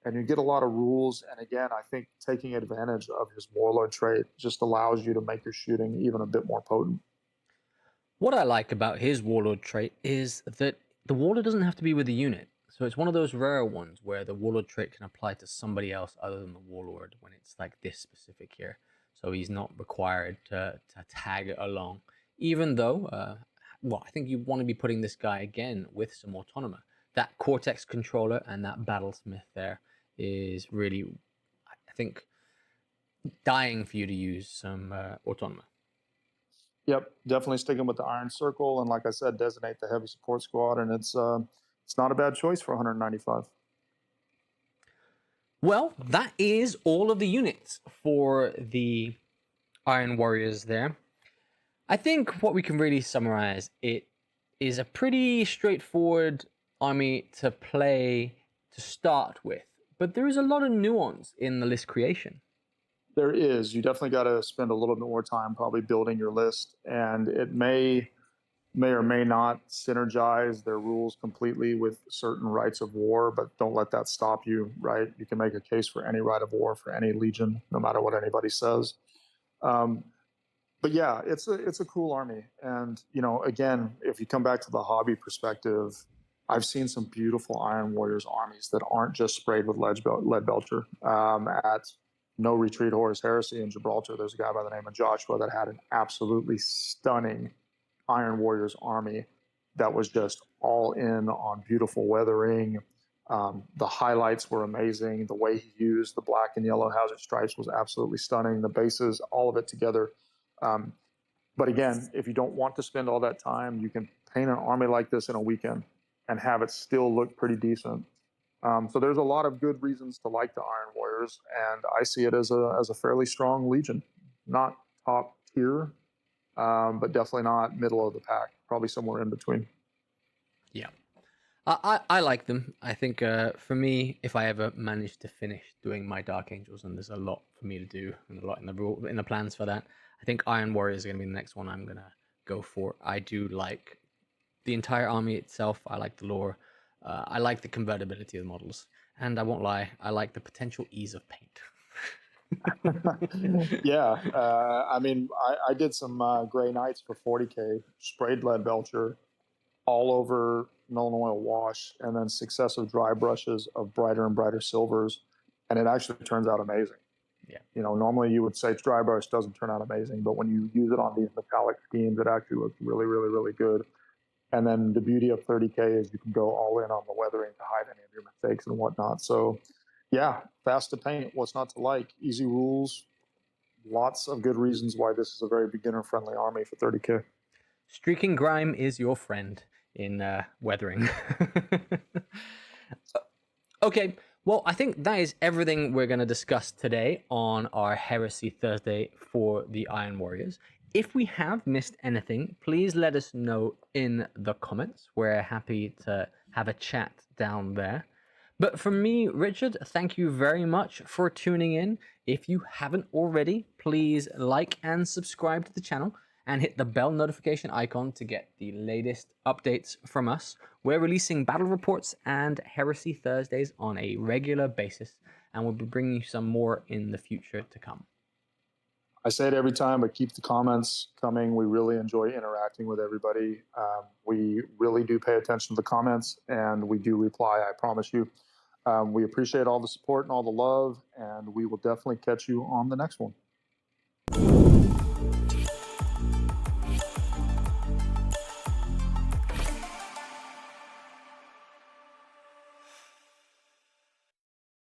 And you get a lot of rules. And again, I think taking advantage of his Warlord trait just allows you to make your shooting even a bit more potent. What I like about his Warlord trait is that the Warlord doesn't have to be with the unit. So it's one of those rare ones where the Warlord trait can apply to somebody else other than the Warlord when it's like this specific here. So he's not required to tag along. Even though, I think you want to be putting this guy again with some Autonomy. That Cortex controller and that Battlesmith there is really, I think, dying for you to use some Autonomy. Yep, definitely sticking with the Iron Circle, and like I said, designate the heavy support squad, and it's not a bad choice for 195. Well, that is all of the units for the Iron Warriors there. I think what we can really summarize, it is a pretty straightforward army to play to start with, but there is a lot of nuance in the list creation. There is. You definitely got to spend a little bit more time probably building your list, and it may or may not synergize their rules completely with certain rights of war, but don't let that stop you, right? You can make a case for any right of war for any legion, no matter what anybody says. But yeah, it's a cool army. And, again, if you come back to the hobby perspective, I've seen some beautiful Iron Warriors armies that aren't just sprayed with lead belcher. At No Retreat Horus Heresy in Gibraltar, there's a guy by the name of Joshua that had an absolutely stunning Iron Warriors army that was just all in on beautiful weathering. The highlights were amazing. The way he used the black and yellow hazard stripes was absolutely stunning. The bases, all of it together. But again, if you don't want to spend all that time, you can paint an army like this in a weekend and have it still look pretty decent. So there's a lot of good reasons to like the Iron Warriors, and I see it as a fairly strong legion. Not top tier, but definitely not middle of the pack. Probably somewhere in between. Yeah. I like them. I think for me, if I ever manage to finish doing my Dark Angels, and there's a lot for me to do and a lot in the plans for that, I think Iron Warriors are going to be the next one I'm going to go for. I do like the entire army itself. I like the lore. I like the convertibility of the models. And I won't lie, I like the potential ease of paint. Yeah, I mean, I did some Gray Knights for 40K, sprayed lead belcher all over Null and Oil wash, and then successive dry brushes of brighter and brighter silvers, and it actually turns out amazing. Yeah. Normally you would say dry brush doesn't turn out amazing, but when you use it on these metallic schemes, it actually looks really, really, really good. And then the beauty of 30K is you can go all in on the weathering to hide any of your mistakes and whatnot. So, yeah, fast to paint. What's not to like? Easy rules. Lots of good reasons why this is a very beginner-friendly army for 30K. Streaking grime is your friend in weathering. Okay, well, I think that is everything we're going to discuss today on our Heresy Thursday for the Iron Warriors. If we have missed anything, please let us know in the comments. We're happy to have a chat down there. But from me, Richard, thank you very much for tuning in. If you haven't already, please like and subscribe to the channel and hit the bell notification icon to get the latest updates from us. We're releasing battle reports and Heresy Thursdays on a regular basis, and we'll be bringing you some more in the future to come. I say it every time, but keep the comments coming. We really enjoy interacting with everybody. We really do pay attention to the comments, and we do reply, I promise you. We appreciate all the support and all the love, and we will definitely catch you on the next one.